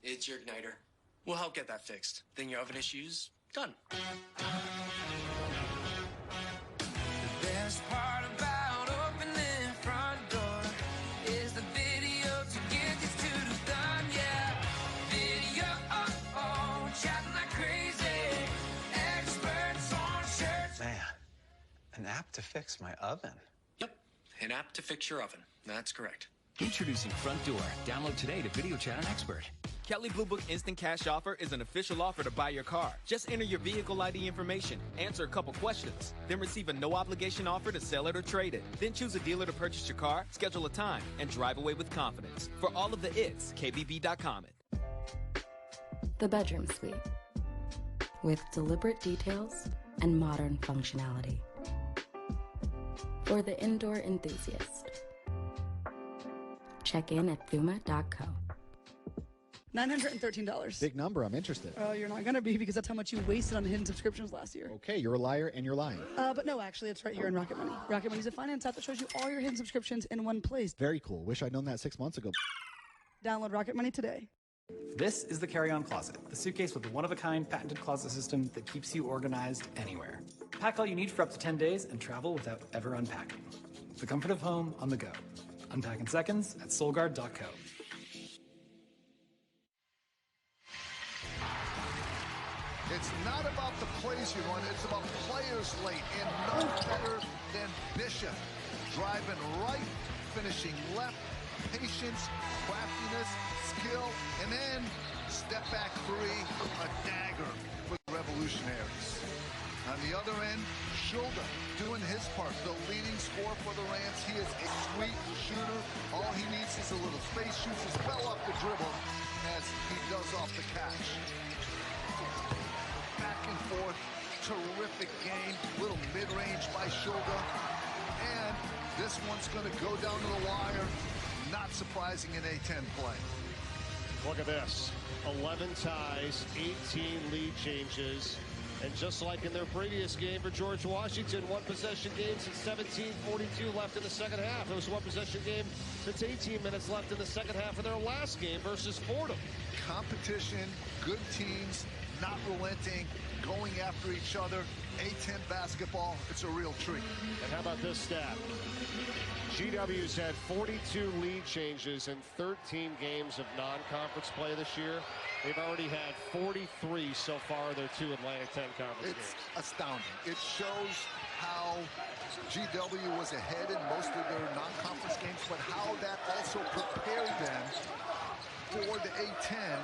It's your igniter. We'll help get that fixed. Then your oven issues, done. The best part about opening front door is the video to get this to the done, yeah. Video, chatting like crazy. Experts on shirts. Man, an app to fix my oven. Yep, an app to fix your oven. That's correct. Introducing Front Door. Download today to video chat an expert. Kelley Blue Book Instant Cash Offer is an official offer to buy your car. Just enter your vehicle ID information, answer a couple questions, then receive a no-obligation offer to sell it or trade it. Then choose a dealer to purchase your car, schedule a time, and drive away with confidence. For all of the its, kbb.com it. The bedroom suite. With deliberate details and modern functionality. For the indoor enthusiast. Check in at thuma.co. $913. Big number. I'm interested. You're not going to be because that's how much you wasted on hidden subscriptions last year. Okay, you're a liar and you're lying. But no, actually, it's right here in Rocket Money. Rocket Money is a finance app that shows you all your hidden subscriptions in one place. Very cool. Wish I'd known that 6 months ago. Download Rocket Money today. This is the carry-on closet, the suitcase with a one-of-a-kind patented closet system that keeps you organized anywhere. Pack all you need for up to 10 days and travel without ever unpacking. The comfort of home on the go. Unpack in seconds at soulguard.co. It's not about the plays you run, it's about players late, and no better than Bishop. Driving right, finishing left, patience, craftiness, skill, and then step back 3, a dagger for the Revolutionaries. On the other end, Shulga doing his part, the leading scorer for the Rams. He is a sweet shooter. All he needs is a little space, shoots his bell off the dribble as he does off the catch. Back and forth, terrific game, little mid-range by Shulga, and this one's going to go down to the wire. Not surprising in A-10 play. Look at this. 11 ties, 18 lead changes. And just like in their previous game for George Washington, one possession game since 17:42 left in the second half. It was one possession game since 18 minutes left in the second half of their last game versus Fordham. Competition, good teams, not relenting, going after each other. A-10 basketball, it's a real treat. And how about this stat? GW's had 42 lead changes in 13 games of non-conference play this year. They've already had 43 so far. They're 2 Atlantic 10 conference It's games. astounding. It shows how GW was ahead in most of their non-conference games, but how that also prepared them for the A-10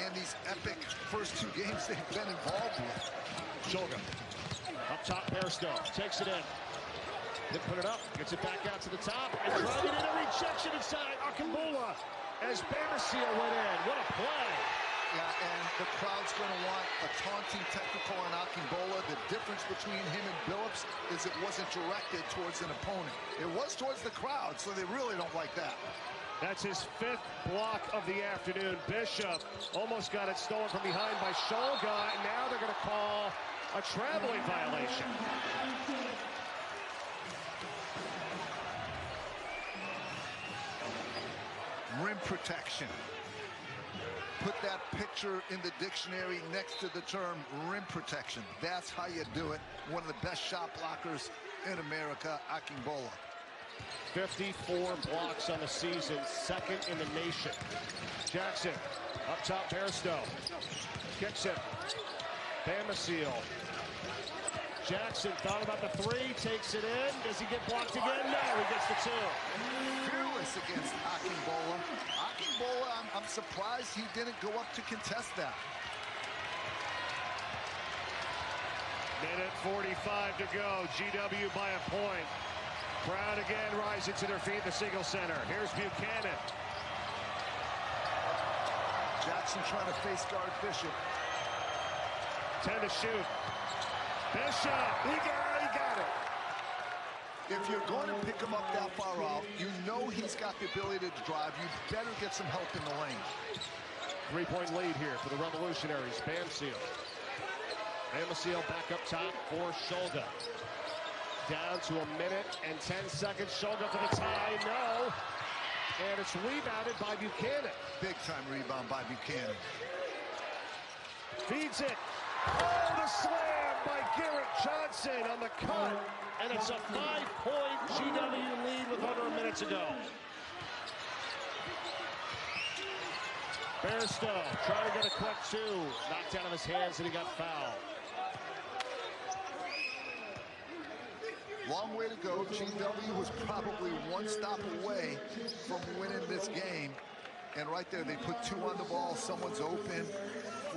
and these epic first 2 games they've been involved with. Shulga. Up top, Bairstow takes it in. Then put it up, gets it back out to the top, and driving in a rejection inside Akambula as Bairstow went in. What a play. Yeah, and the crowd's going to want a taunting technical on Akingbola. The difference between him and Billups is it wasn't directed towards an opponent. It was towards the crowd, so they really don't like that. That's his 5th block of the afternoon. Bishop almost got it stolen from behind by Shulga, and now they're going to call a traveling violation. Rim protection. Put that picture in the dictionary next to the term rim protection. That's how you do it. One of the best shot blockers in America, Akingbola. 54 blocks on the season, 2nd in the nation. Jackson, up top, Bairstow. Kicks it. Bamaseal. Jackson thought about the 3, takes it in. Does he get blocked again? No, he gets the 2. Fearless against Akingbola. Akingbola, I'm surprised he didn't go up to contest that. Minute 45 to go. GW by a point. Crowd again rising to their feet in the Siegel Center. Here's Buchanan. Jackson trying to face guard Bishop. 10 to shoot. Bishop, he got it. If you're going to pick him up that far out, you know he's got the ability to drive. You better get some help in the lane. 3-point lead here for the Revolutionaries. Bamaseal. Bamaseal back up top for Shulga. Down to 1 minute and 10 seconds. Shulga for the tie. No. And it's rebounded by Buchanan. Big time rebound by Buchanan. Feeds it. Oh, the slam by Garrett Johnson on the cut. And it's a 5-point GW lead with under a minute to go. Bairstow trying to get a quick 2. Knocked out of his hands and he got fouled. Long way to go. GW was probably 1 stop away from winning this game. And right there, they put 2 on the ball. Someone's open.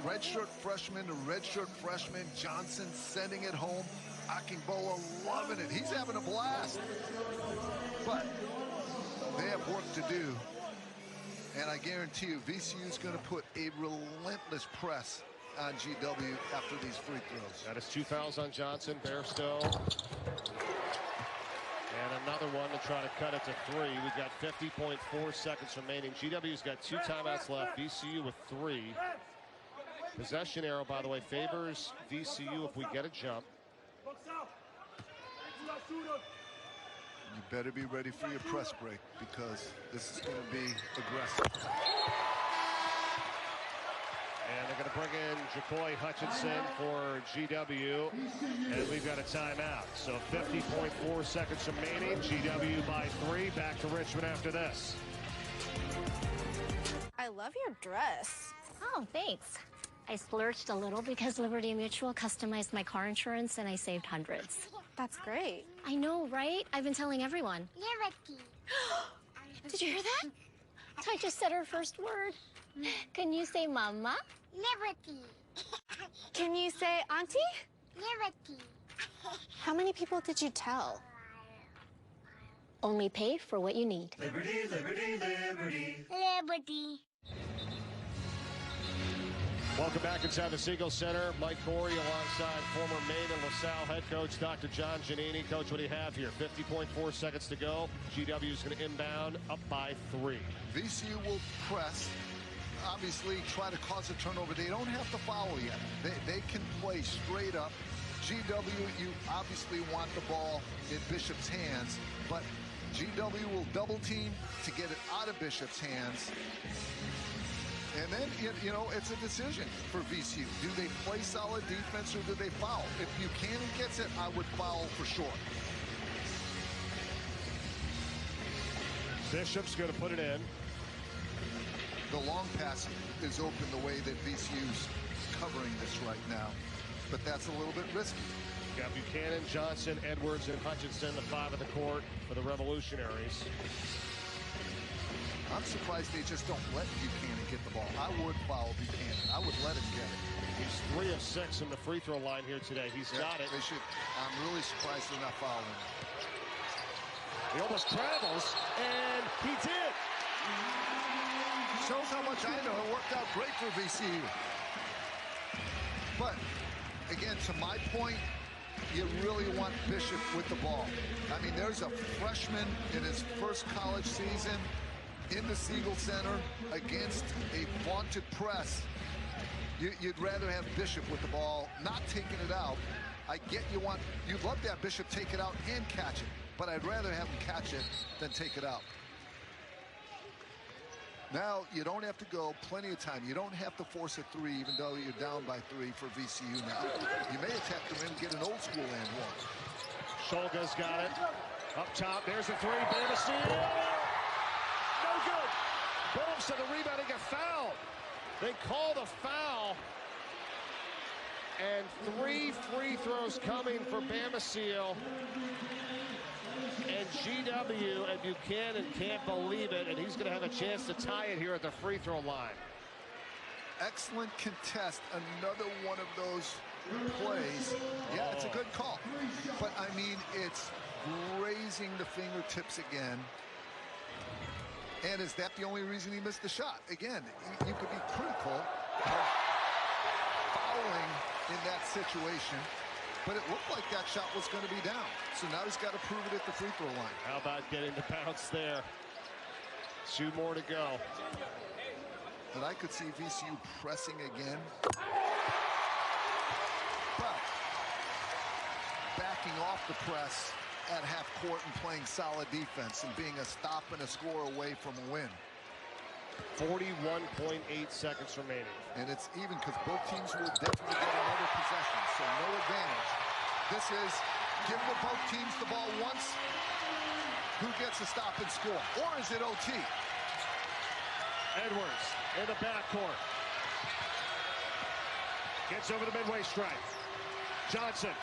Redshirt freshman to redshirt freshman. Johnson sending it home. Akingbola loving it. He's having a blast. But they have work to do. And I guarantee you, VCU is going to put a relentless press on GW after these free throws. That is 2 fouls on Johnson. Bairstow. And another one to try to cut it to 3. We've got 50.4 seconds remaining. GW's got 2 timeouts left. VCU with 3. Possession arrow, by the way, favors VCU if we get a jump. You better be ready for your press break because this is going to be aggressive. And they're going to bring in Jacoy Hutchinson for GW. And we've got a timeout. So 50.4 seconds remaining. GW by 3. Back to Richmond after this. I love your dress. Oh, thanks. I splurged a little because Liberty Mutual customized my car insurance and I saved hundreds. That's great. I know, right? I've been telling everyone. Liberty. Did you hear that? I just said her first word. Can you say mama? Liberty. Can you say auntie? Liberty. How many people did you tell? Only pay for what you need. Liberty, liberty, liberty. Liberty. Welcome back inside the Siegel Center. Mike Corey alongside former Maine and LaSalle head coach Dr. John Giannini. Coach, what do you have here? 50.4 seconds to go. GW is going to inbound up by 3. VCU will press obviously try to cause a turnover. They don't have to foul yet. They can play straight up. GW, you obviously want the ball in Bishop's hands, but GW will double team to get it out of Bishop's hands. And then, you know, it's a decision for VCU. Do they play solid defense or do they foul? If Buchanan gets it, I would foul for sure. Bishop's going to put it in. The long pass is open the way that VCU's covering this right now, but that's a little bit risky. Got Buchanan, Johnson, Edwards, and Hutchinson, the 5 of the court for the Revolutionaries. I'm surprised they just don't let Buchanan get the ball. I would foul Buchanan. I would let him get it. He's 3 of 6 from the free throw line here today. He's got it. They should. I'm really surprised they're not fouling him. He almost travels, and he did. Shows how much I know. It worked out great for VCU. But, again, to my point, you really want Bishop with the ball. I mean, there's a freshman in his first college season in the Siegel Center against a vaunted press. You'd rather have Bishop with the ball, not taking it out. I get you'd love to have Bishop take it out and catch it, but I'd rather have him catch it than take it out. Now, you don't have to go plenty of time. You don't have to force a 3, even though you're down by 3 for VCU now. You may attack the rim, get an old school and one. Shulga's got it. Up top, there's the 3. Bamestein. No good. Bulls to the rebound and get fouled. They call the foul. And 3 free throws coming for Bamestein. And GW and Buchanan can't believe it, and he's going to have a chance to tie it here at the free throw line. Excellent contest. Another one of those plays. Yeah, it's a good call. But, I mean, it's grazing the fingertips again. And is that the only reason he missed the shot? Again, you could be critical of fouling in that situation. But it looked like that shot was going to be down. So now he's got to prove it at the free throw line. How about getting the bounce there? 2 more to go. But I could see VCU pressing again. But backing off the press at half court and playing solid defense and being a stop and a score away from a win. 41.8 seconds remaining. And it's even because both teams will definitely get another possession, so no advantage. This is give both teams the ball once. Who gets a stop and score? Or is it OT? Edwards in the backcourt. Gets over the midway stripe. Johnson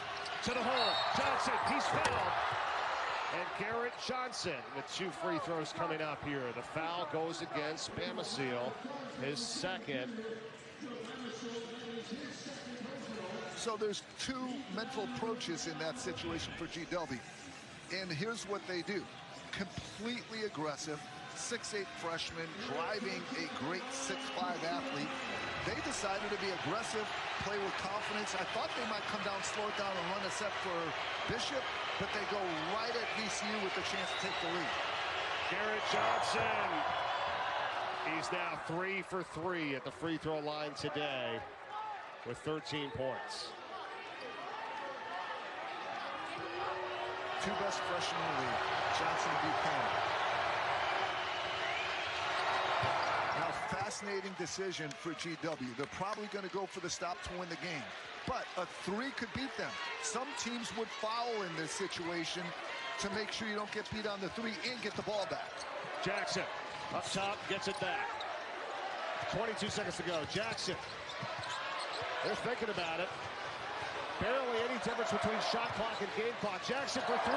to the hole. Johnson, he's fouled. And Garrett Johnson with 2 free throws coming up here. The foul goes against Bamestein, his second. So there's 2 mental approaches in that situation for GW. And here's what they do. Completely aggressive, 6'8" freshman, driving a great 6'5" athlete. They decided to be aggressive, play with confidence. I thought they might come down, slow it down, and run a set for Bishop, but they go right at VCU with the chance to take the lead. Garrett Johnson. He's now 3 for 3 at the free throw line today with 13 points. 2 best freshmen in the league, Johnson and Buchanan. Now, fascinating decision for GW. They're probably going to go for the stop to win the game. But a 3 could beat them. Some teams would foul in this situation to make sure you don't get beat on the 3 and get the ball back. Jackson up top, gets it back. 22 seconds to go. Jackson. They're thinking about it. Barely any difference between shot clock and game clock. Jackson for 3.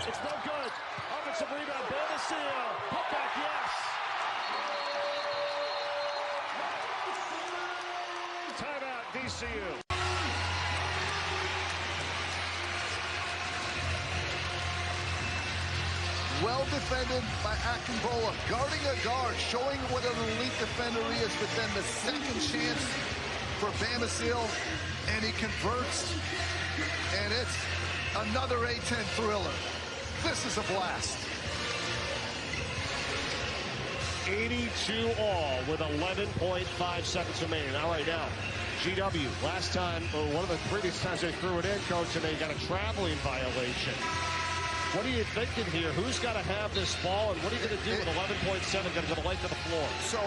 It's no good. Offensive rebound. Bamestein. Put back, yes. Timeout, VCU. Well defended by Akinbola, guarding a guard, showing what an elite defender he is, but then the second chance for Bamestein, and he converts, and it's another A-10 thriller. This is a blast. 82 all with 11.5 seconds remaining. All right, now, GW, last time, or one of the previous times they threw it in, Coach, and they got a traveling violation. What are you thinking here? Who's got to have this ball, and what are you going to do with 11.7 going to the length of the floor? So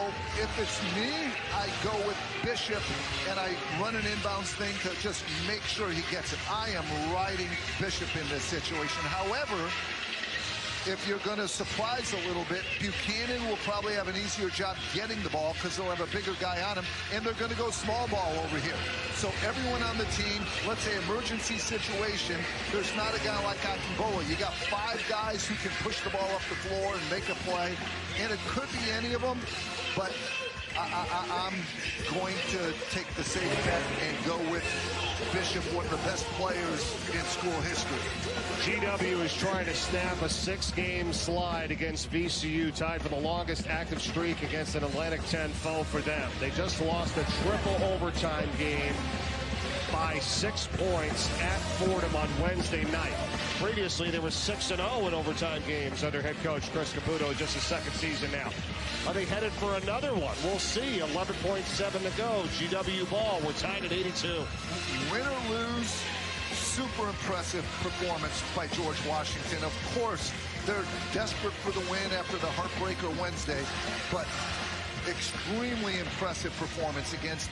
if it's me, I go with Bishop, and I run an inbounds thing to just make sure he gets it. I am riding Bishop in this situation. However, if you're going to surprise a little bit, Buchanan will probably have an easier job getting the ball because they'll have a bigger guy on him, and they're going to go small ball over here. So everyone on the team, let's say emergency situation, there's not a guy like Akingbola. You got 5 guys who can push the ball up the floor and make a play, and it could be any of them, but I'm going to take the safe bet and go with Bishop, one of the best players in school history. GW is trying to snap a 6-game slide against VCU, tied for the longest active streak against an Atlantic 10 foe for them. They just lost a triple overtime game by 6 points at Fordham on Wednesday night. Previously, they were 6-0 in overtime games under head coach Chris Caputo, just his second season now. Are they headed for another one? We'll see. 11.7 to go. GW ball. We're tied at 82. Win or lose, super impressive performance by George Washington. Of course, they're desperate for the win after the heartbreaker Wednesday, but extremely impressive performance against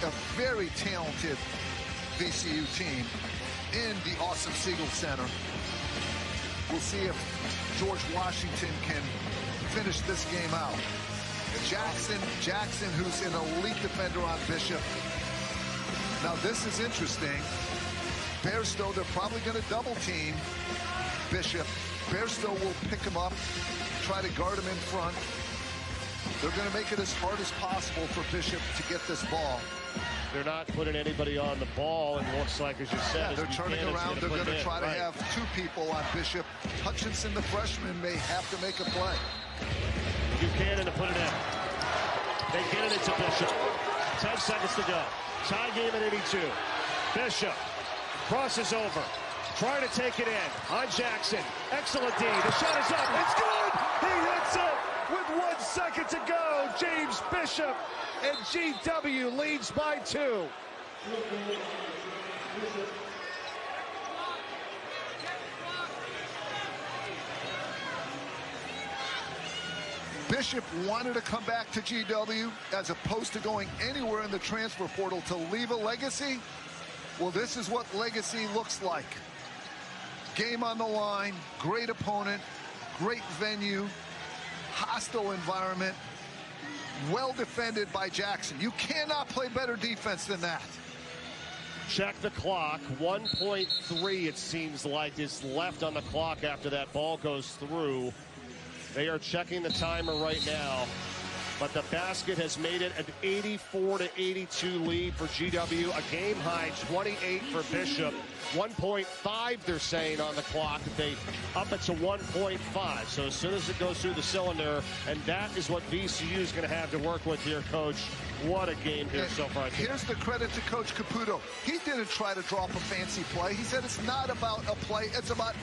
a very talented VCU team in the awesome Siegel Center. We'll see if George Washington can finish this game out. Jackson, who's an elite defender on Bishop. Now this is interesting. Bairstow, they're probably going to double team Bishop. Bairstow will pick him up, try to guard him in front. They're going to make it as hard as possible for Bishop to get this ball. They're not putting anybody on the ball, and it looks like, as you said, yeah, they're turning around. They're going to try to have 2 people on Bishop. Hutchinson, the freshman, may have to make a play. Buchanan to put it in. They get it into Bishop. 10 seconds to go. Tie game at 82. Bishop crosses over. Trying to take it in on Jackson. Excellent D. The shot is up. It's good. He hits it with 1 second to go. James Bishop, and GW leads by 2. Bishop wanted to come back to GW as opposed to going anywhere in the transfer portal to leave a legacy. Well, this is what legacy looks like. Game on the line, great opponent, great venue, hostile environment, well defended by Jackson. You cannot play better defense than that. Check the clock. 1.3, it seems like, is left on the clock after that ball goes through. They are checking the timer right now, but the basket has made it an 84-82 lead for GW. A game high 28 for Bishop. 1.5 they're saying on the clock. They up it to 1.5. So as soon as it goes through the cylinder, and that is what VCU is going to have to work with here, Coach. What a game here so far. Here's the credit to Coach Caputo. He didn't try to drop a fancy play. He said it's not about a play. It's about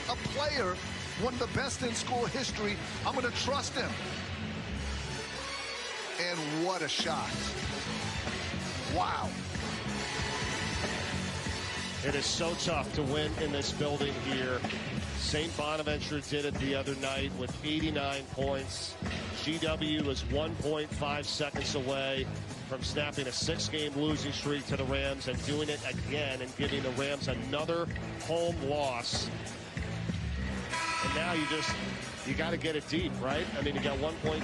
a player, one of the best in school history. I'm going to trust him. And what a shot. Wow. It is so tough to win in this building here. St. Bonaventure did it the other night with 89 points. GW is 1.5 seconds away from snapping a 6-game losing streak to the Rams and doing it again and giving the Rams another home loss. And now you got to get it deep, right? I mean, you got 1.5.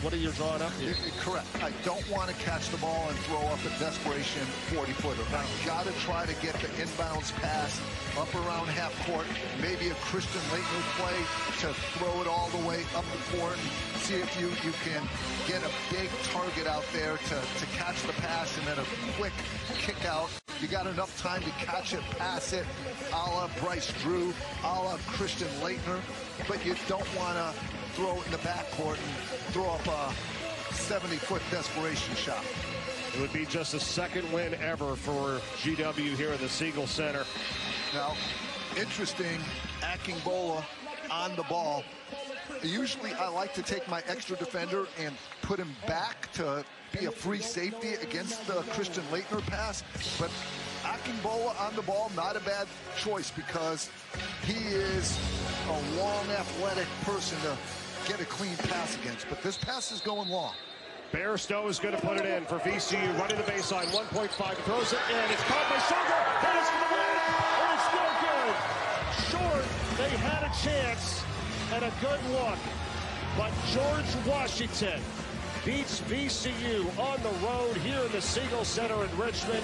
What are you drawing up here? Correct. I don't want to catch the ball and throw up a desperation 40-footer. I got to try to get the inbounds pass up around half court, maybe a Christian Laettner play to throw it all the way up the court and see if you can get a big target out there to catch the pass and then a quick kick out. You got enough time to catch it, pass it, a la Bryce Drew, a la Christian Laettner, but you don't want to throw it in the backcourt and throw up a 70-foot desperation shot. It would be just the second win ever for GW here in the Siegel Center. Now, interesting, Akingbola on the ball. Usually I like to take my extra defender and put him back to be a free safety against the Christian Leitner pass, but Akinbola on the ball, not a bad choice because he is a long, athletic person to get a clean pass against. But this pass is going long. Bairstow is going to put it in for VCU, running the baseline, 1.5, throws it, and it's caught by Shulga, and it's going to win, and it's no good. Short, they had a chance and a good look, but George Washington beats VCU on the road here in the Siegel Center in Richmond.